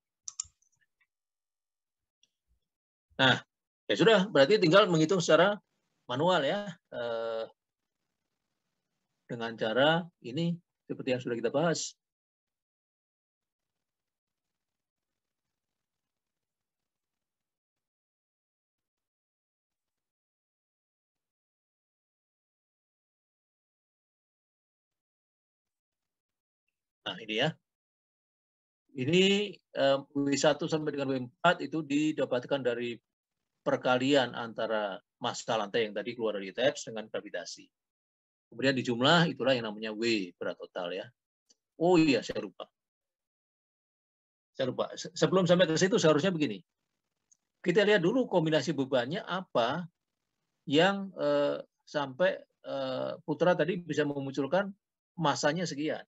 Nah, ya sudah, berarti tinggal menghitung secara manual ya. Dengan cara ini, seperti yang sudah kita bahas. Nah, ini ya. Ini W1 sampai dengan W4 itu didapatkan dari perkalian antara massa lantai yang tadi keluar dari TEPS dengan gravitasi. Kemudian dijumlah, itulah yang namanya W berat total ya. Oh iya, saya lupa. Sebelum sampai ke situ seharusnya begini. Kita lihat dulu kombinasi bebannya apa yang sampai Putra tadi bisa memunculkan massanya sekian.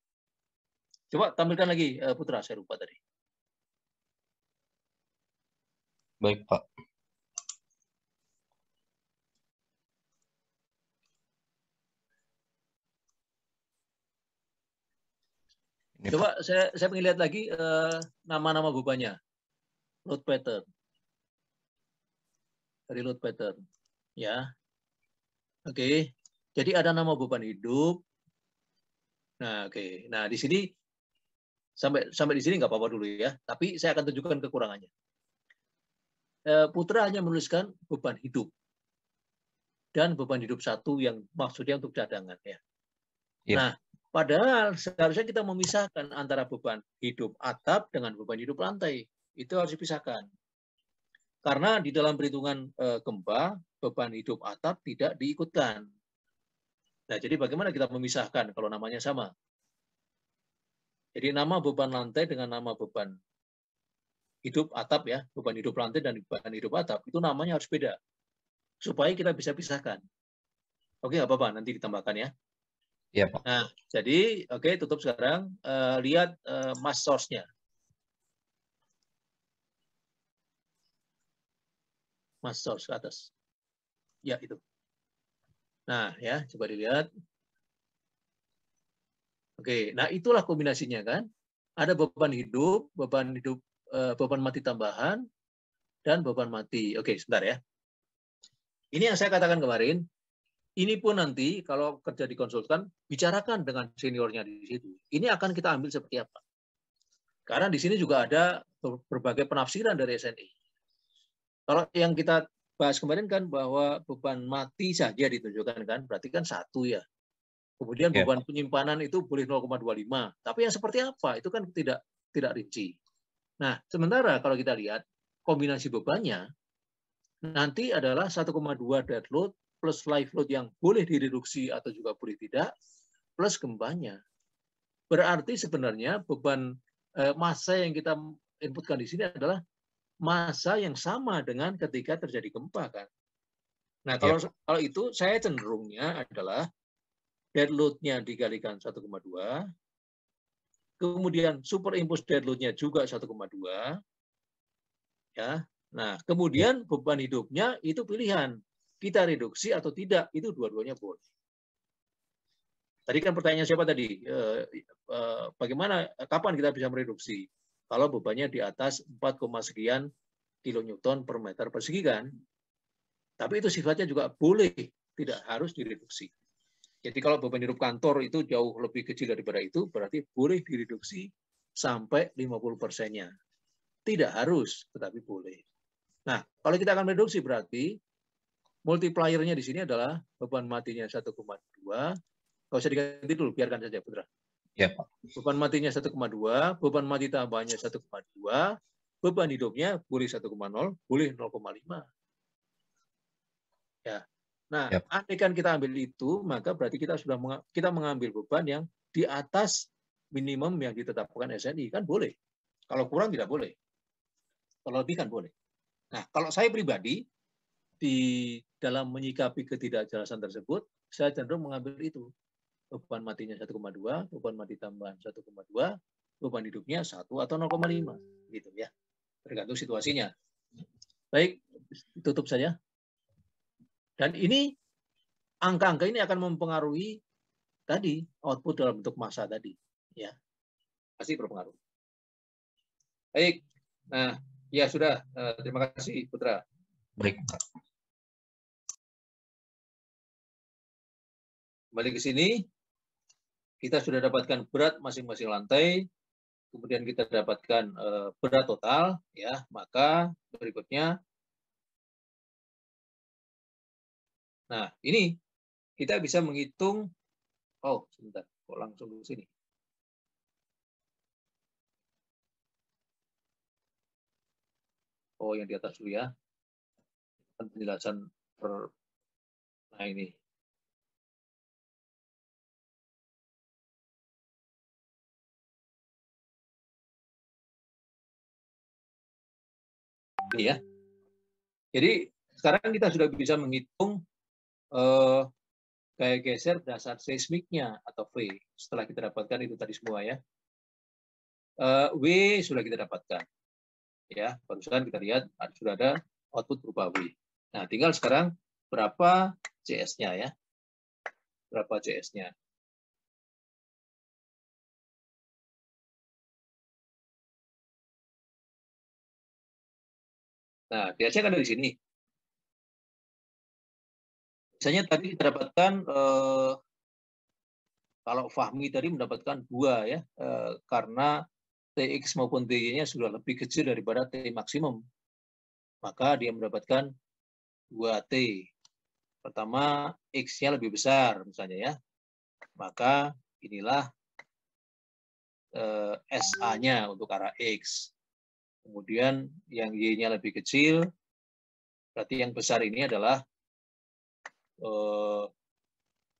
Coba tampilkan lagi Putra, saya lupa tadi. Baik Pak. Ini, Coba Pak. saya ingin lihat lagi nama-nama bebannya. Load pattern. Dari load pattern. Ya. Oke. Jadi ada nama beban hidup. Nah, oke. Nah, di sini sampai di sini nggak apa-apa dulu ya. Tapi saya akan tunjukkan kekurangannya. Putra hanya menuliskan beban hidup. Dan beban hidup satu yang maksudnya untuk cadangan ya. Ya. Nah, padahal seharusnya kita memisahkan antara beban hidup atap dengan beban hidup lantai. Itu harus dipisahkan. Karena di dalam perhitungan gempa, beban hidup atap tidak diikutkan. Nah, jadi bagaimana kita memisahkan kalau namanya sama? Jadi nama beban lantai dengan nama beban hidup atap ya, beban hidup lantai dan beban hidup atap, itu namanya harus beda. Supaya kita bisa pisahkan. Oke, nggak apa-apa, nanti ditambahkan ya. Iya, Pak. Nah, jadi oke, tutup sekarang. Lihat mass source-nya. Mass source ke atas. Ya, itu. Nah, ya, coba dilihat. Oke, nah itulah kombinasinya kan. Ada beban hidup, beban mati tambahan, dan beban mati. Oke, sebentar ya. Ini yang saya katakan kemarin. Ini pun nanti kalau kerja dikonsultan, bicarakan dengan seniornya di situ. Ini akan kita ambil seperti apa. Karena di sini juga ada berbagai penafsiran dari SNI. Kalau yang kita bahas kemarin kan bahwa beban mati saja ditunjukkan kan, berarti kan satu ya. Kemudian beban penyimpanan itu boleh 0,25. Tapi yang seperti apa? Itu kan tidak rinci. Nah, sementara kalau kita lihat kombinasi bebannya, nanti adalah 1,2 dead load plus live load yang boleh direduksi atau juga boleh tidak, plus gempanya. Berarti sebenarnya beban massa yang kita inputkan di sini adalah massa yang sama dengan ketika terjadi gempa kan. Nah, kalau itu saya cenderungnya adalah dead load-nya dikalikan 1,2, kemudian superimpose dead load-nya juga 1,2, ya. Nah, kemudian beban hidupnya itu pilihan. Kita reduksi atau tidak, itu dua-duanya boleh. Tadi kan pertanyaan siapa tadi? Bagaimana, kapan kita bisa mereduksi? Kalau bebannya di atas 4, sekian kilonewton per meter persegi kan? Tapi itu sifatnya juga boleh, tidak harus direduksi. Jadi kalau beban hidup kantor itu jauh lebih kecil daripada itu, berarti boleh direduksi sampai 50%-nya. Tidak harus, tetapi boleh. Nah, kalau kita akan mereduksi berarti multiplier-nya di sini adalah beban matinya 1,2. Kalau usah diganti dulu, biarkan saja, Putra. Ya, Pak. Beban matinya 1,2, beban mati tambahnya 1,2, beban hidupnya boleh 1,0, boleh 0,5. Ya. Nah, andaikan kita ambil itu, maka berarti kita mengambil beban yang di atas minimum yang ditetapkan SNI. Kan boleh. Kalau kurang tidak boleh. Kalau lebih kan boleh. Nah, kalau saya pribadi, di dalam menyikapi ketidakjelasan tersebut, saya cenderung mengambil itu. Beban matinya 1,2, beban mati tambahan 1,2, beban hidupnya 1 atau 0,5 gitu ya. Tergantung situasinya. Baik, tutup saja. Dan ini angka-angka ini akan mempengaruhi tadi output dalam bentuk massa tadi ya. Pasti berpengaruh. Baik. Nah, ya sudah. Terima kasih Putra. Baik. Kembali ke sini. Kita sudah dapatkan berat masing-masing lantai, kemudian kita dapatkan berat total, ya. Maka berikutnya, nah ini kita bisa menghitung. Oh, sebentar, kok langsung ke sini. Oh, yang di atas dulu ya. Penjelasan per. Nah ini. Ini ya. Jadi sekarang kita sudah bisa menghitung gaya geser dasar seismiknya atau V. Setelah kita dapatkan itu tadi semua ya. W sudah kita dapatkan. Ya, barusan kita lihat sudah ada output berupa W. Nah, tinggal sekarang berapa CS-nya ya. Berapa CS-nya. Nah, biasanya kan dari sini. Misalnya tadi kita dapatkan, kalau Fahmi tadi mendapatkan 2 ya, karena TX maupun TY-nya sudah lebih kecil daripada T maksimum. Maka dia mendapatkan 2T. Pertama, X-nya lebih besar misalnya ya. Maka inilah SA-nya untuk arah X. Kemudian yang Y-nya lebih kecil, berarti yang besar ini adalah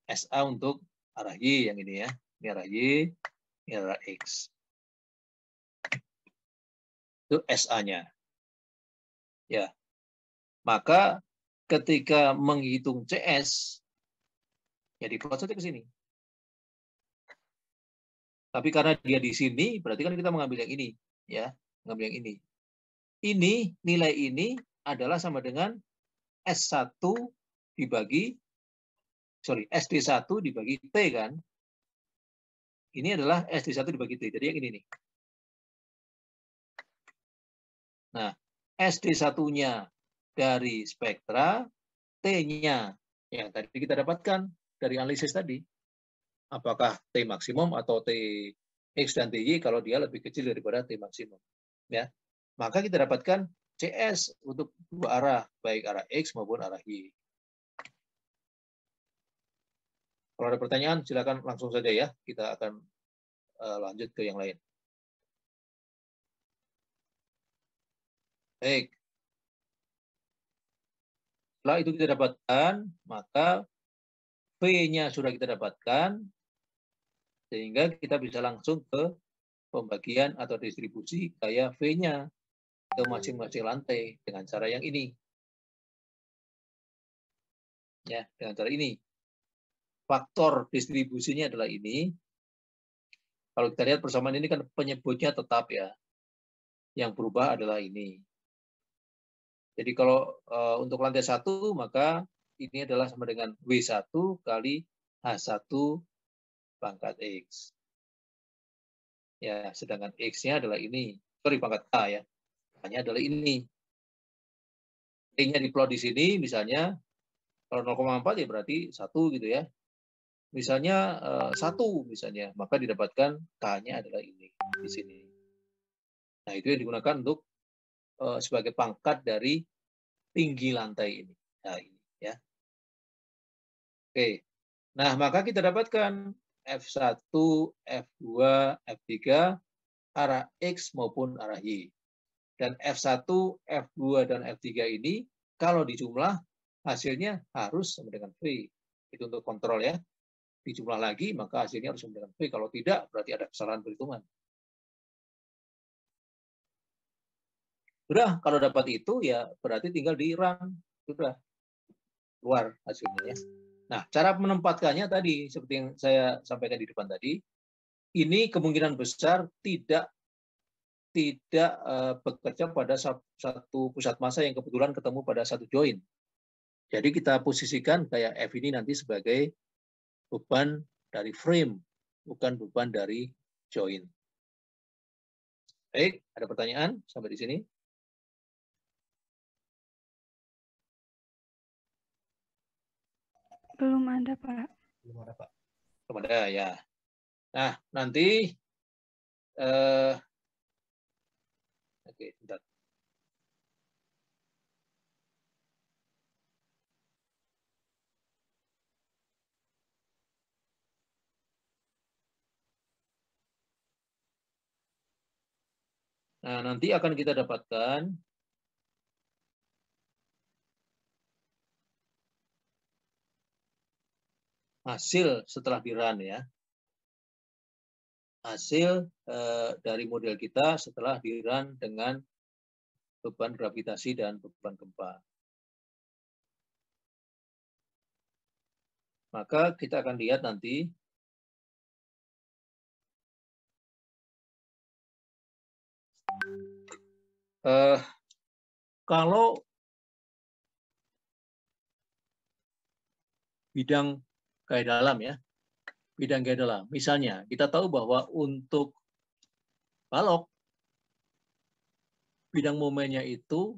SA untuk arah Y yang ini ya. Ini arah Y, ini arah X. Itu SA-nya. Ya. Maka ketika menghitung CS, ya diplot saja ke sini. Tapi karena dia di sini, berarti kan kita mengambil yang ini. Ya, mengambil yang ini. Ini, nilai ini adalah sama dengan S1 dibagi, SD1 dibagi T kan. Ini adalah SD1 dibagi T. Jadi yang ini nih. Nah, SD1-nya dari spektra, T-nya yang tadi kita dapatkan dari analisis tadi. Apakah T maksimum atau T X dan TY kalau dia lebih kecil daripada T maksimum. Ya. Maka kita dapatkan CS untuk dua arah, baik arah X maupun arah Y. Kalau ada pertanyaan, silakan langsung saja ya. Kita akan lanjut ke yang lain. Baik. Setelah itu kita dapatkan, maka V-nya sudah kita dapatkan, sehingga kita bisa langsung ke pembagian atau distribusi gaya V-nya ke masing-masing lantai dengan cara yang ini. Ya, dengan cara ini. Faktor distribusinya adalah ini. Kalau kita lihat persamaan ini kan penyebutnya tetap ya. Yang berubah adalah ini. Jadi kalau untuk lantai 1, maka ini adalah sama dengan W1 kali H1 pangkat X. Ya, sedangkan X-nya adalah ini. Sorry, pangkat A ya. Hanya adalah ini. T-nya diplot di sini, misalnya, kalau 0,4 ya berarti 1 gitu ya. Misalnya 1 misalnya, maka didapatkan K-nya adalah ini, di sini. Nah, itu yang digunakan untuk sebagai pangkat dari tinggi lantai ini. Nah, ini ya. Oke. Nah, maka kita dapatkan F1, F2, F3 arah X maupun arah Y. Dan F1, F2, dan F3 ini kalau dijumlah hasilnya harus sama dengan V. Itu untuk kontrol ya. Dijumlah lagi maka hasilnya harus sama dengan V. Kalau tidak berarti ada kesalahan perhitungan. Sudah, kalau dapat itu ya berarti tinggal di run. Sudah. Keluar hasilnya ya. Nah, cara menempatkannya tadi, seperti yang saya sampaikan di depan tadi, ini kemungkinan besar tidak bekerja pada satu pusat massa yang kebetulan ketemu pada satu join. Jadi kita posisikan kayak F ini nanti sebagai beban dari frame, bukan beban dari join. Baik, ada pertanyaan sampai di sini? Belum ada, Pak. Belum ada, Pak. Belum ada, ya. Nah, nanti oke, bentar. Nah, nanti akan kita dapatkan hasil setelah di-run ya. Hasil dari model kita setelah di-run dengan beban gravitasi dan beban gempa. Maka kita akan lihat nanti kalau bidang gaya dalam ya, bidang gaya dalam. Misalnya, kita tahu bahwa untuk balok, bidang momennya itu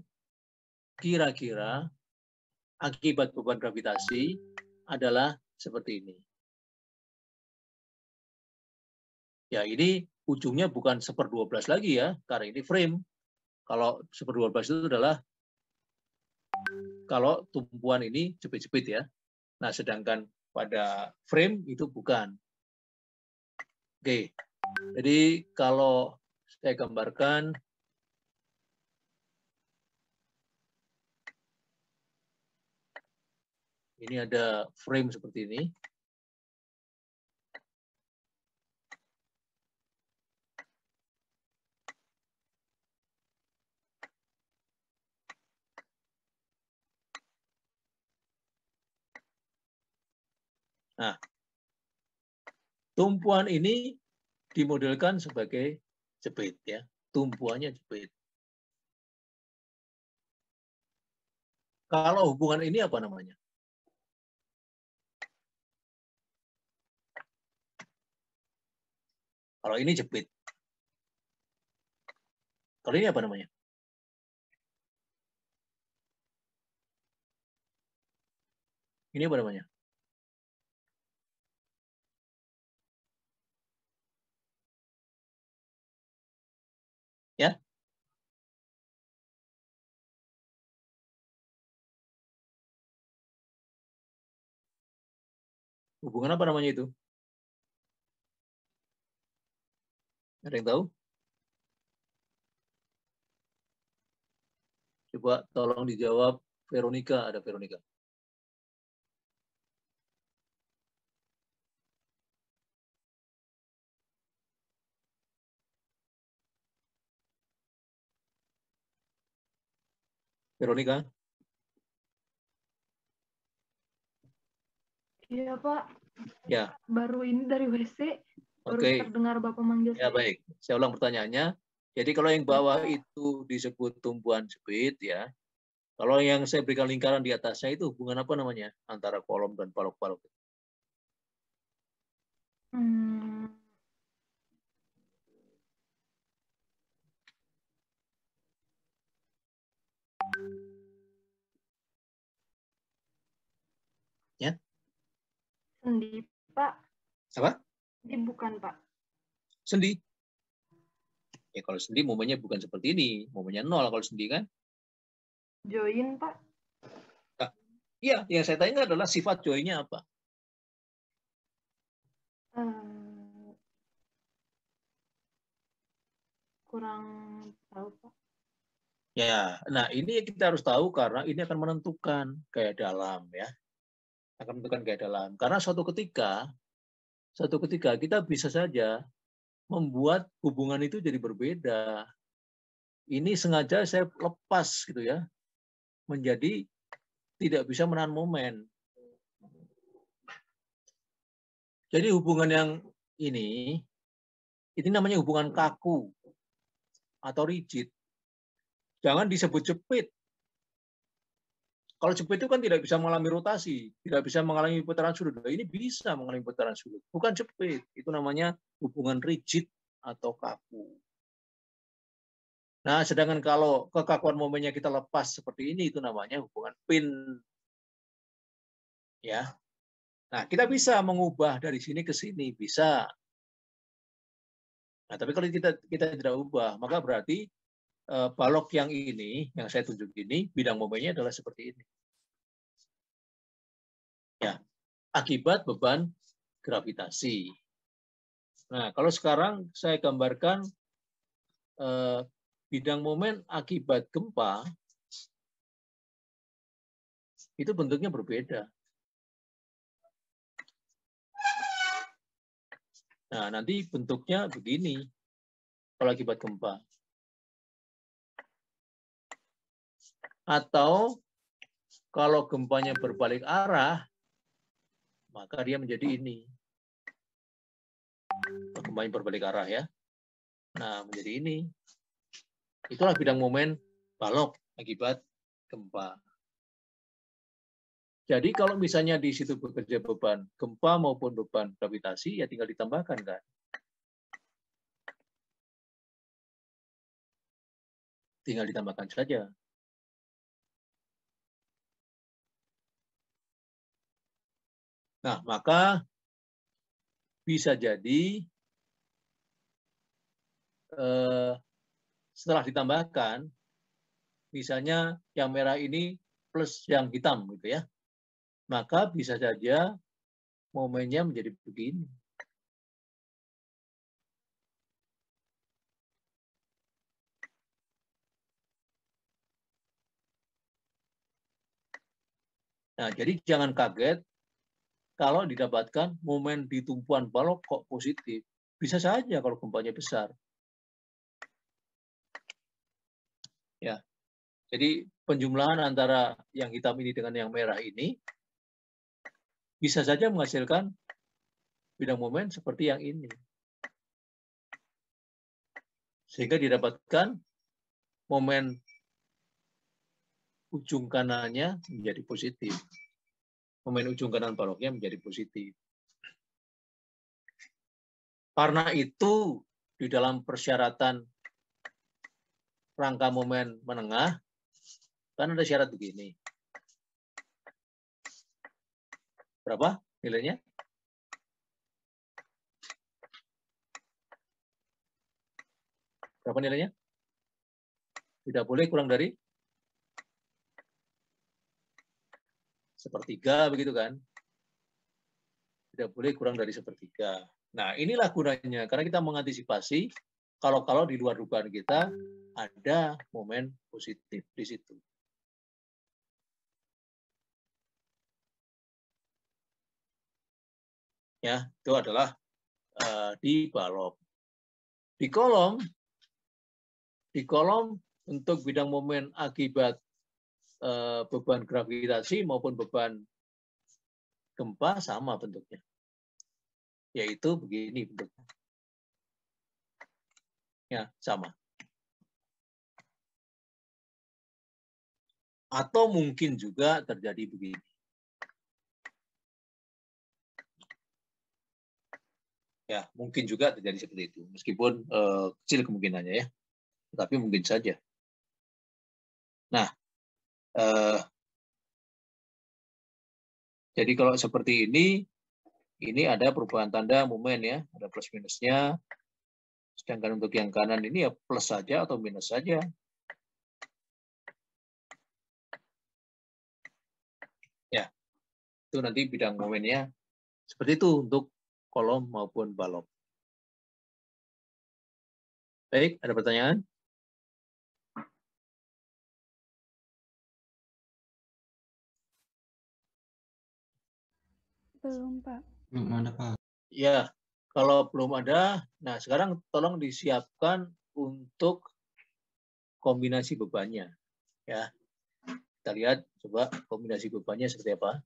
kira-kira akibat beban gravitasi adalah seperti ini. Ya, ini ujungnya bukan 1/12 lagi ya, karena ini frame. Kalau 1/12 itu adalah kalau tumpuan ini jepit-jepit ya. Nah, sedangkan pada frame itu bukan. Oke, jadi kalau saya gambarkan ini ada frame seperti ini. Nah, tumpuan ini dimodelkan sebagai jepit ya. Tumpuannya jepit. Kalau hubungan ini apa namanya? Kalau ini jepit. Kalau ini apa namanya? Ini apa namanya? Ya? Hubungan apa namanya itu? Ada yang tahu? Coba tolong dijawab Veronica, ada Veronica. Veronica? Iya, Pak. Ya. Baru ini dari WC, baru terdengar Bapak manggil saya. Ya, baik. Saya ulang pertanyaannya. Jadi kalau yang bawah itu disebut tumpuan jepit ya. Kalau yang saya berikan lingkaran di atasnya itu hubungan apa namanya? Antara kolom dan balok-balok. Ya? Sendi, Pak. Apa? Sendi bukan, Pak. Sendi. Ya kalau sendi momennya bukan seperti ini. Momennya 0 kalau sendi kan. Join, Pak. Nah, iya, yang saya tanya adalah sifat joinnya apa? Kurang tahu, Pak. Ya, nah ini kita harus tahu karena ini akan menentukan gaya dalam ya. Akan menentukan gaya dalam. Karena suatu ketika kita bisa saja membuat hubungan itu jadi berbeda. Ini sengaja saya lepas gitu ya. Menjadi tidak bisa menahan momen. Jadi hubungan yang ini namanya hubungan kaku atau rigid. Jangan disebut jepit. Kalau jepit itu kan tidak bisa mengalami rotasi, tidak bisa mengalami putaran sudut. Ini bisa mengalami putaran sudut. Bukan jepit, itu namanya hubungan rigid atau kaku. Nah, sedangkan kalau kekakuan momennya kita lepas seperti ini, itu namanya hubungan pin. Ya. Nah, kita bisa mengubah dari sini ke sini, bisa. Nah, tapi kalau kita tidak ubah, maka berarti balok yang ini, yang saya tunjuk ini, bidang momennya adalah seperti ini. Ya, akibat beban gravitasi. Nah, kalau sekarang saya gambarkan bidang momen akibat gempa, itu bentuknya berbeda. Nah, nanti bentuknya begini kalau akibat gempa. Atau kalau gempanya berbalik arah, maka dia menjadi ini. Gempanya berbalik arah ya. Nah, menjadi ini. Itulah bidang momen balok akibat gempa. Jadi kalau misalnya di situ bekerja beban gempa maupun beban gravitasi, ya tinggal ditambahkan kan. Tinggal ditambahkan saja. Nah, maka bisa jadi setelah ditambahkan, misalnya yang merah ini plus yang hitam gitu ya, maka bisa saja momennya menjadi begini. Nah, jadi jangan kaget kalau didapatkan momen di tumpuan balok kok positif. Bisa saja kalau gempanya besar. Ya. Jadi penjumlahan antara yang hitam ini dengan yang merah ini bisa saja menghasilkan bidang momen seperti yang ini. Sehingga didapatkan momen ujung kanannya menjadi positif. Momen ujung kanan baloknya menjadi positif. Karena itu di dalam persyaratan rangka momen menengah, kan ada syarat begini. Berapa nilainya? Berapa nilainya? Tidak boleh kurang dari sepertiga, begitu kan? Tidak boleh kurang dari sepertiga. Nah, inilah gunanya. Karena kita mengantisipasi kalau di luar dugaan kita ada momen positif di situ. Ya, itu adalah di balok. Di kolom untuk bidang momen akibat beban gravitasi maupun beban gempa sama bentuknya. Yaitu begini bentuknya. Ya, sama. Atau mungkin juga terjadi begini. Ya, mungkin juga terjadi seperti itu. Meskipun kecil kemungkinannya ya. Tapi mungkin saja. Nah, jadi kalau seperti ini ada perubahan tanda momen ya. Ada plus minusnya. Sedangkan untuk yang kanan ini ya plus saja atau minus saja. Ya, itu nanti bidang momennya seperti itu untuk kolom maupun balok. Baik, ada pertanyaan? Belum, Pak. Belum ada, Pak. Ya, kalau belum ada, nah sekarang tolong disiapkan untuk kombinasi bebannya. Ya, kita lihat coba kombinasi bebannya seperti apa.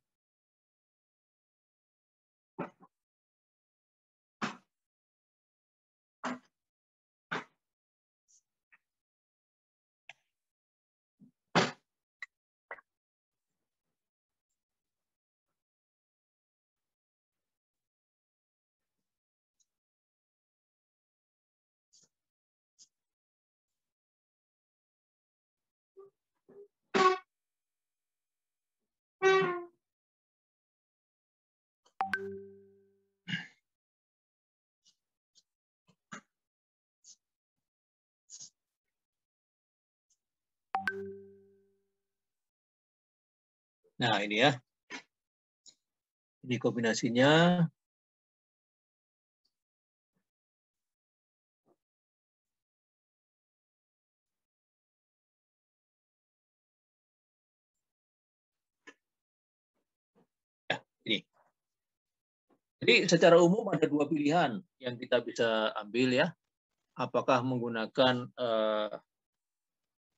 Nah, ini ya. Ini kombinasinya. Ya, ini. Jadi secara umum ada dua pilihan yang kita bisa ambil ya. Apakah menggunakan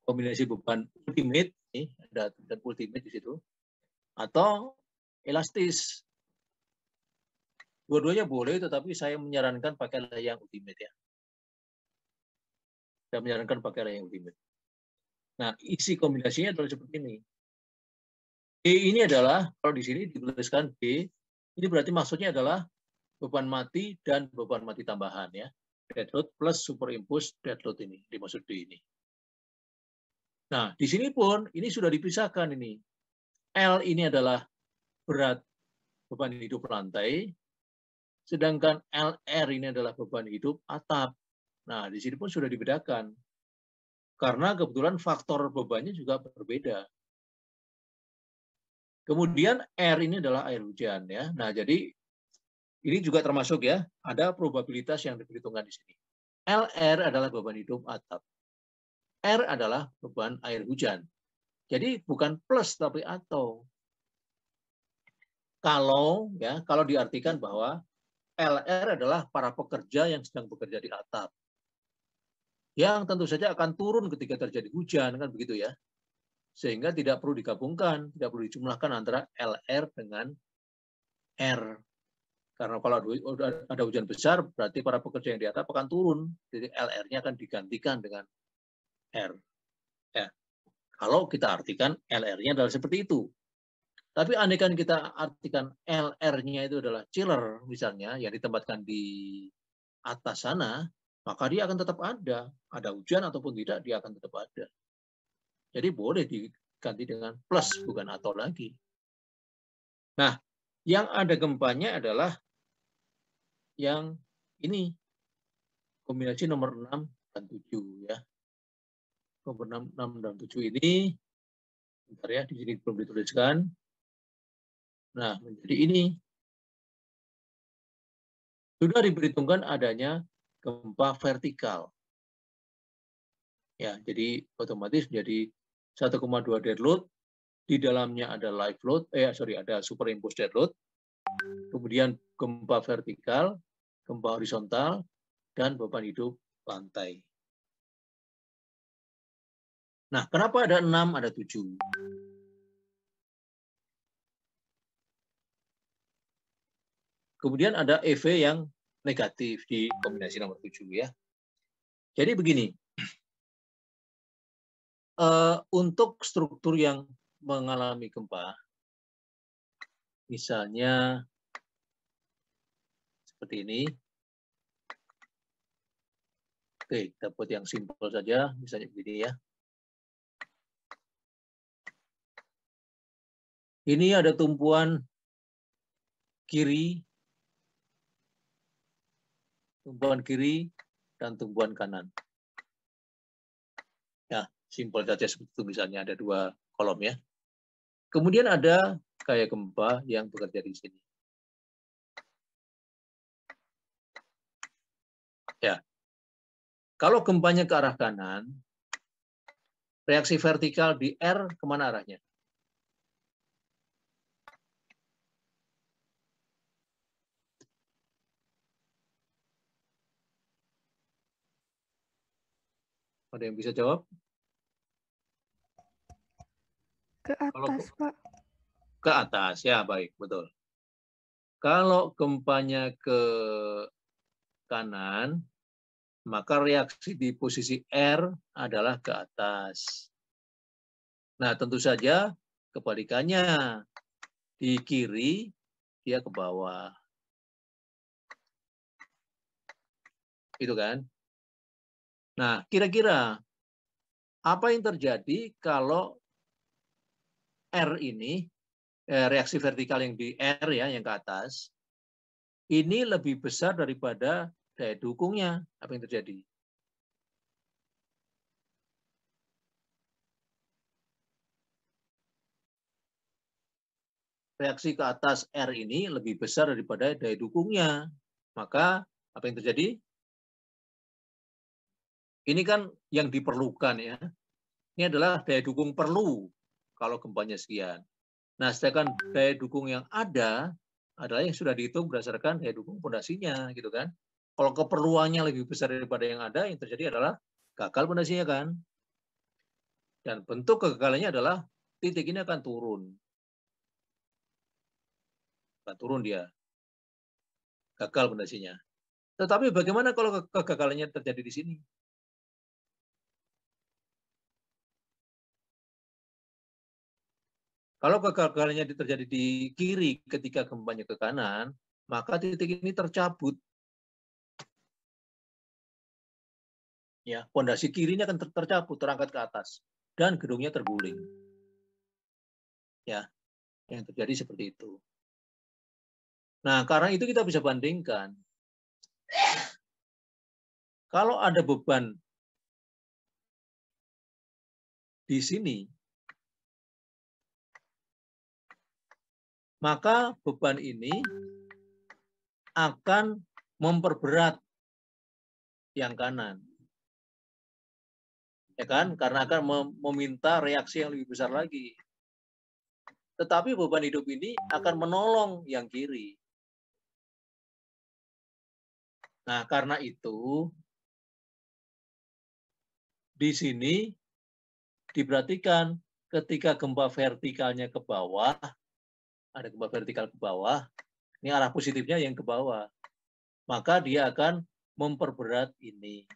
kombinasi beban ultimate, ini ada dan ultimate di situ, atau elastis. Dua-duanya boleh, tetapi saya menyarankan pakailah yang ultimate ya. Saya menyarankan pakailah yang ultimate. Nah, isi kombinasinya adalah seperti ini. B ini adalah, kalau di sini dituliskan B, ini berarti maksudnya adalah beban mati dan beban mati tambahan ya. Dead load plus superimpose dead load ini, dimaksud D ini. Nah, di sini pun ini sudah dipisahkan ini. L ini adalah berat beban hidup lantai, sedangkan LR ini adalah beban hidup atap. Nah, di sini pun sudah dibedakan. Karena kebetulan faktor bebannya juga berbeda. Kemudian R ini adalah air hujan ya. Nah, jadi ini juga termasuk ya, ada probabilitas yang diperhitungkan di sini. LR adalah beban hidup atap. R adalah beban air hujan. Jadi bukan plus tapi atau. Kalau diartikan bahwa LR adalah para pekerja yang sedang bekerja di atap. Yang tentu saja akan turun ketika terjadi hujan, kan begitu ya. Sehingga tidak perlu digabungkan, tidak perlu dijumlahkan antara LR dengan R. Karena kalau ada hujan besar, berarti para pekerja yang di atap akan turun. Jadi LR-nya akan digantikan dengan R. Ya. Kalau kita artikan LR-nya adalah seperti itu. Tapi andaikan kita artikan LR-nya itu adalah chiller, misalnya, yang ditempatkan di atas sana, maka dia akan tetap ada. Ada hujan ataupun tidak, dia akan tetap ada. Jadi boleh diganti dengan plus, bukan atau lagi. Nah, yang ada gempanya adalah yang ini. Kombinasi nomor 6 dan 7 ya. Nomor 6 dan 7 ini, bentar ya, di sini belum dituliskan. Nah, menjadi ini. Sudah diperhitungkan adanya gempa vertikal. Ya, jadi otomatis menjadi 1,2 dead load, di dalamnya ada live load, ada superimposed dead load, kemudian gempa vertikal, gempa horizontal, dan beban hidup lantai. Nah, kenapa ada 6, ada 7? Kemudian ada EV yang negatif di kombinasi nomor 7 ya. Jadi begini, untuk struktur yang mengalami gempa, misalnya seperti ini. Oke, kita buat yang simpel saja, misalnya begini ya. Ini ada tumpuan kiri, dan tumpuan kanan. Ya, simpel saja seperti itu, misalnya ada 2 kolom ya. Kemudian ada kayak gempa yang bekerja di sini. Ya. Kalau gempanya ke arah kanan, reaksi vertikal di R kemana arahnya? Ada yang bisa jawab? Ke atas, Pak. Ke atas, ya baik, betul. Kalau gempanya ke kanan, maka reaksi di posisi R adalah ke atas. Nah, tentu saja kebalikannya. Di kiri, dia ke bawah. Itu kan? Nah, kira-kira apa yang terjadi kalau R ini, reaksi vertikal yang di R ya, yang ke atas, ini lebih besar daripada daya dukungnya? Apa yang terjadi? reaksi ke atas R ini lebih besar daripada daya dukungnya. Maka apa yang terjadi? Ini kan yang diperlukan ya. Ini adalah daya dukung perlu kalau gempanya sekian. Nah, sedangkan daya dukung yang ada adalah yang sudah dihitung berdasarkan daya dukung fondasinya, gitu kan. Kalau keperluannya lebih besar daripada yang ada, yang terjadi adalah gagal fondasinya kan. Dan bentuk kegagalannya adalah titik ini akan turun. Akan turun dia. Gagal fondasinya. Tetapi bagaimana kalau kegagalannya terjadi di sini? Kalau kegagalannya terjadi di kiri ketika gempanya ke kanan, maka titik ini tercabut. Ya, fondasi kirinya akan tercabut, terangkat ke atas, dan gedungnya terguling. Ya, yang terjadi seperti itu. Nah, karena itu kita bisa bandingkan. Kalau ada beban di sini, maka beban ini akan memperberat yang kanan. Ya kan? Karena akan meminta reaksi yang lebih besar lagi. Tetapi beban hidup ini akan menolong yang kiri. Nah, karena itu di sini diperhatikan ketika gempa vertikalnya ke bawah, ada gempa vertikal ke bawah, ini arah positifnya yang ke bawah, maka dia akan memperberat ini.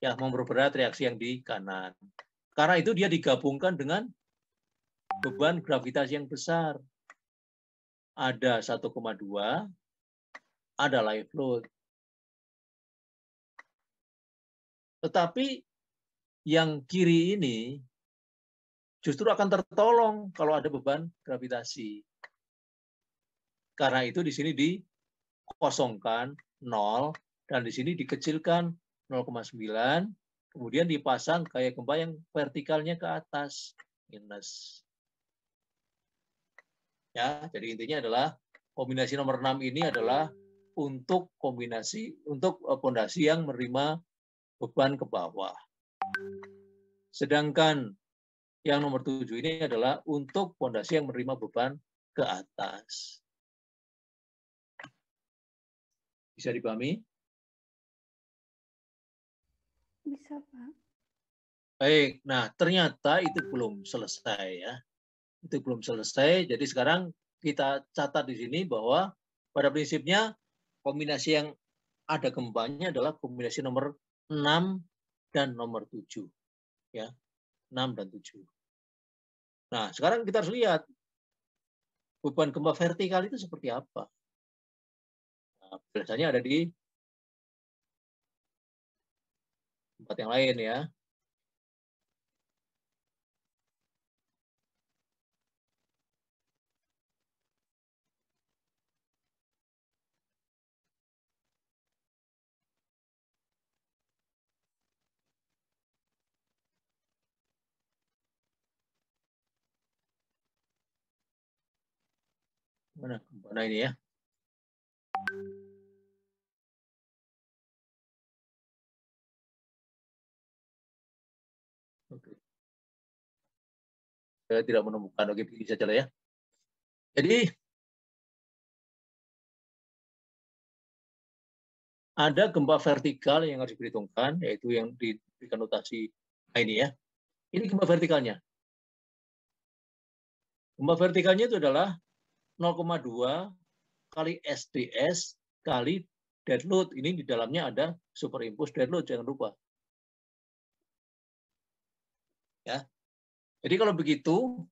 Ya, memperberat reaksi yang di kanan. Karena itu dia digabungkan dengan beban gravitasi yang besar. Ada 1,2, ada live load. Tetapi yang kiri ini justru akan tertolong kalau ada beban gravitasi. Karena itu di sini dikosongkan 0 dan di sini dikecilkan 0,9, kemudian dipasang kayak gempa yang vertikalnya ke atas minus. Ya, jadi intinya adalah kombinasi nomor 6 ini adalah untuk fondasi yang menerima beban ke bawah. Sedangkan yang nomor 7 ini adalah untuk fondasi yang menerima beban ke atas. Bisa dipahami? Bisa, Pak. Baik, nah ternyata itu belum selesai ya. Itu belum selesai, jadi sekarang kita catat di sini bahwa pada prinsipnya kombinasi yang ada gempanya adalah kombinasi nomor 6 dan nomor 7. Ya, 6 dan 7. Nah, sekarang kita harus lihat beban gempa vertikal itu seperti apa. Nah, biasanya ada di tempat yang lain ya. Mana ini ya? Oke. Saya tidak menemukan. Oke, begini saja lah ya. Jadi ada gempa vertikal yang harus diperhitungkan, yaitu yang diberikan notasi ini ya. Ini gempa vertikalnya. Gempa vertikalnya itu adalah 0,2 kali SDS kali dead load. Ini di dalamnya ada superimpose dead load, jangan lupa. Ya. Jadi kalau begitu,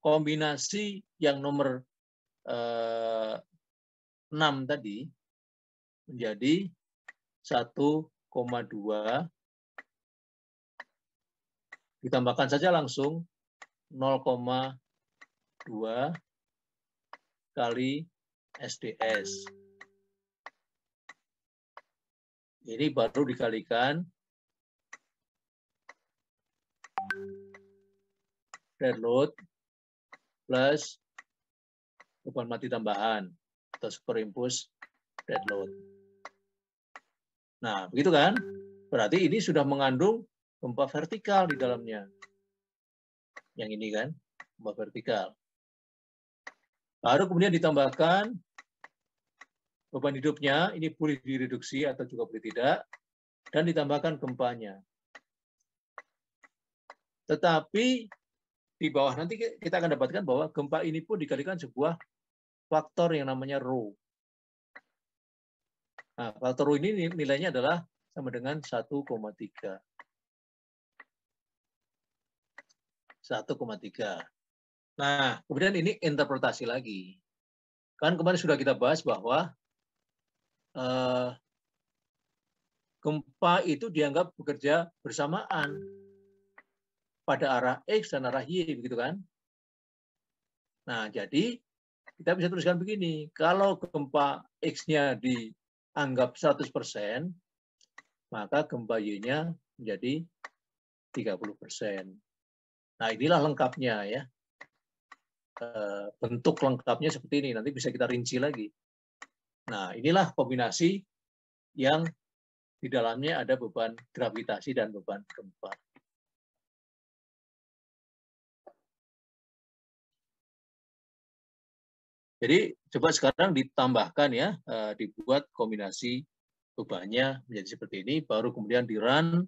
kombinasi yang nomor 6 tadi menjadi 1,2 ditambahkan saja langsung 0,2 kali SDS. Ini baru dikalikan dead load plus beban mati tambahan atau superimpose dead load. Nah, begitu kan? Berarti ini sudah mengandung gempa vertikal di dalamnya. Yang ini kan, gempa vertikal. Baru kemudian ditambahkan beban hidupnya, ini boleh direduksi atau juga boleh tidak, dan ditambahkan gempanya. Tetapi di bawah nanti kita akan dapatkan bahwa gempa ini pun dikalikan sebuah faktor yang namanya rho. Nah, faktor rho ini nilainya adalah sama dengan 1,3. 1,3. Nah, kemudian ini interpretasi lagi. Kan kemarin sudah kita bahas bahwa gempa itu dianggap bekerja bersamaan pada arah X dan arah Y, begitu kan? Nah, jadi kita bisa tuliskan begini, kalau gempa X-nya dianggap 100%, maka gempa Y-nya menjadi 30%. Nah, inilah lengkapnya ya. Bentuk lengkapnya seperti ini, nanti bisa kita rinci lagi. Nah, inilah kombinasi yang di dalamnya ada beban gravitasi dan beban gempa. Jadi coba sekarang ditambahkan ya, dibuat kombinasi bebannya menjadi seperti ini, baru kemudian di-run,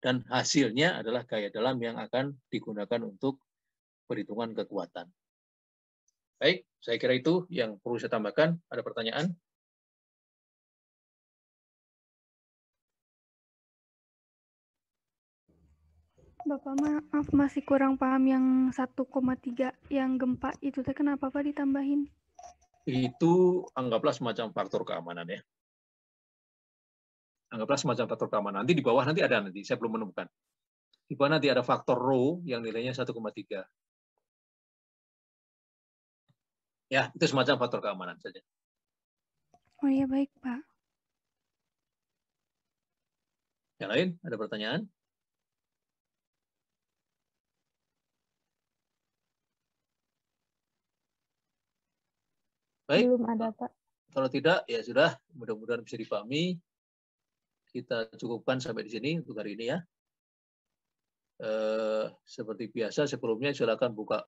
dan hasilnya adalah gaya dalam yang akan digunakan untuk perhitungan kekuatan. Baik, saya kira itu yang perlu saya tambahkan. Ada pertanyaan? Bapak, maaf masih kurang paham yang 1,3 yang gempa itu teh kenapa Pak ditambahin? Itu anggaplah semacam faktor keamanan ya. Anggaplah semacam faktor keamanan. Nanti di bawah nanti ada, saya belum menemukan. Di bawah nanti ada faktor rho yang nilainya 1,3. Ya, itu semacam faktor keamanan saja. Oh iya, baik Pak. Yang lain, ada pertanyaan? Baik. Belum ada, Pak. Kalau tidak, ya sudah. Mudah-mudahan bisa dipahami. Kita cukupkan sampai di sini untuk hari ini ya. Seperti biasa, sebelumnya silakan buka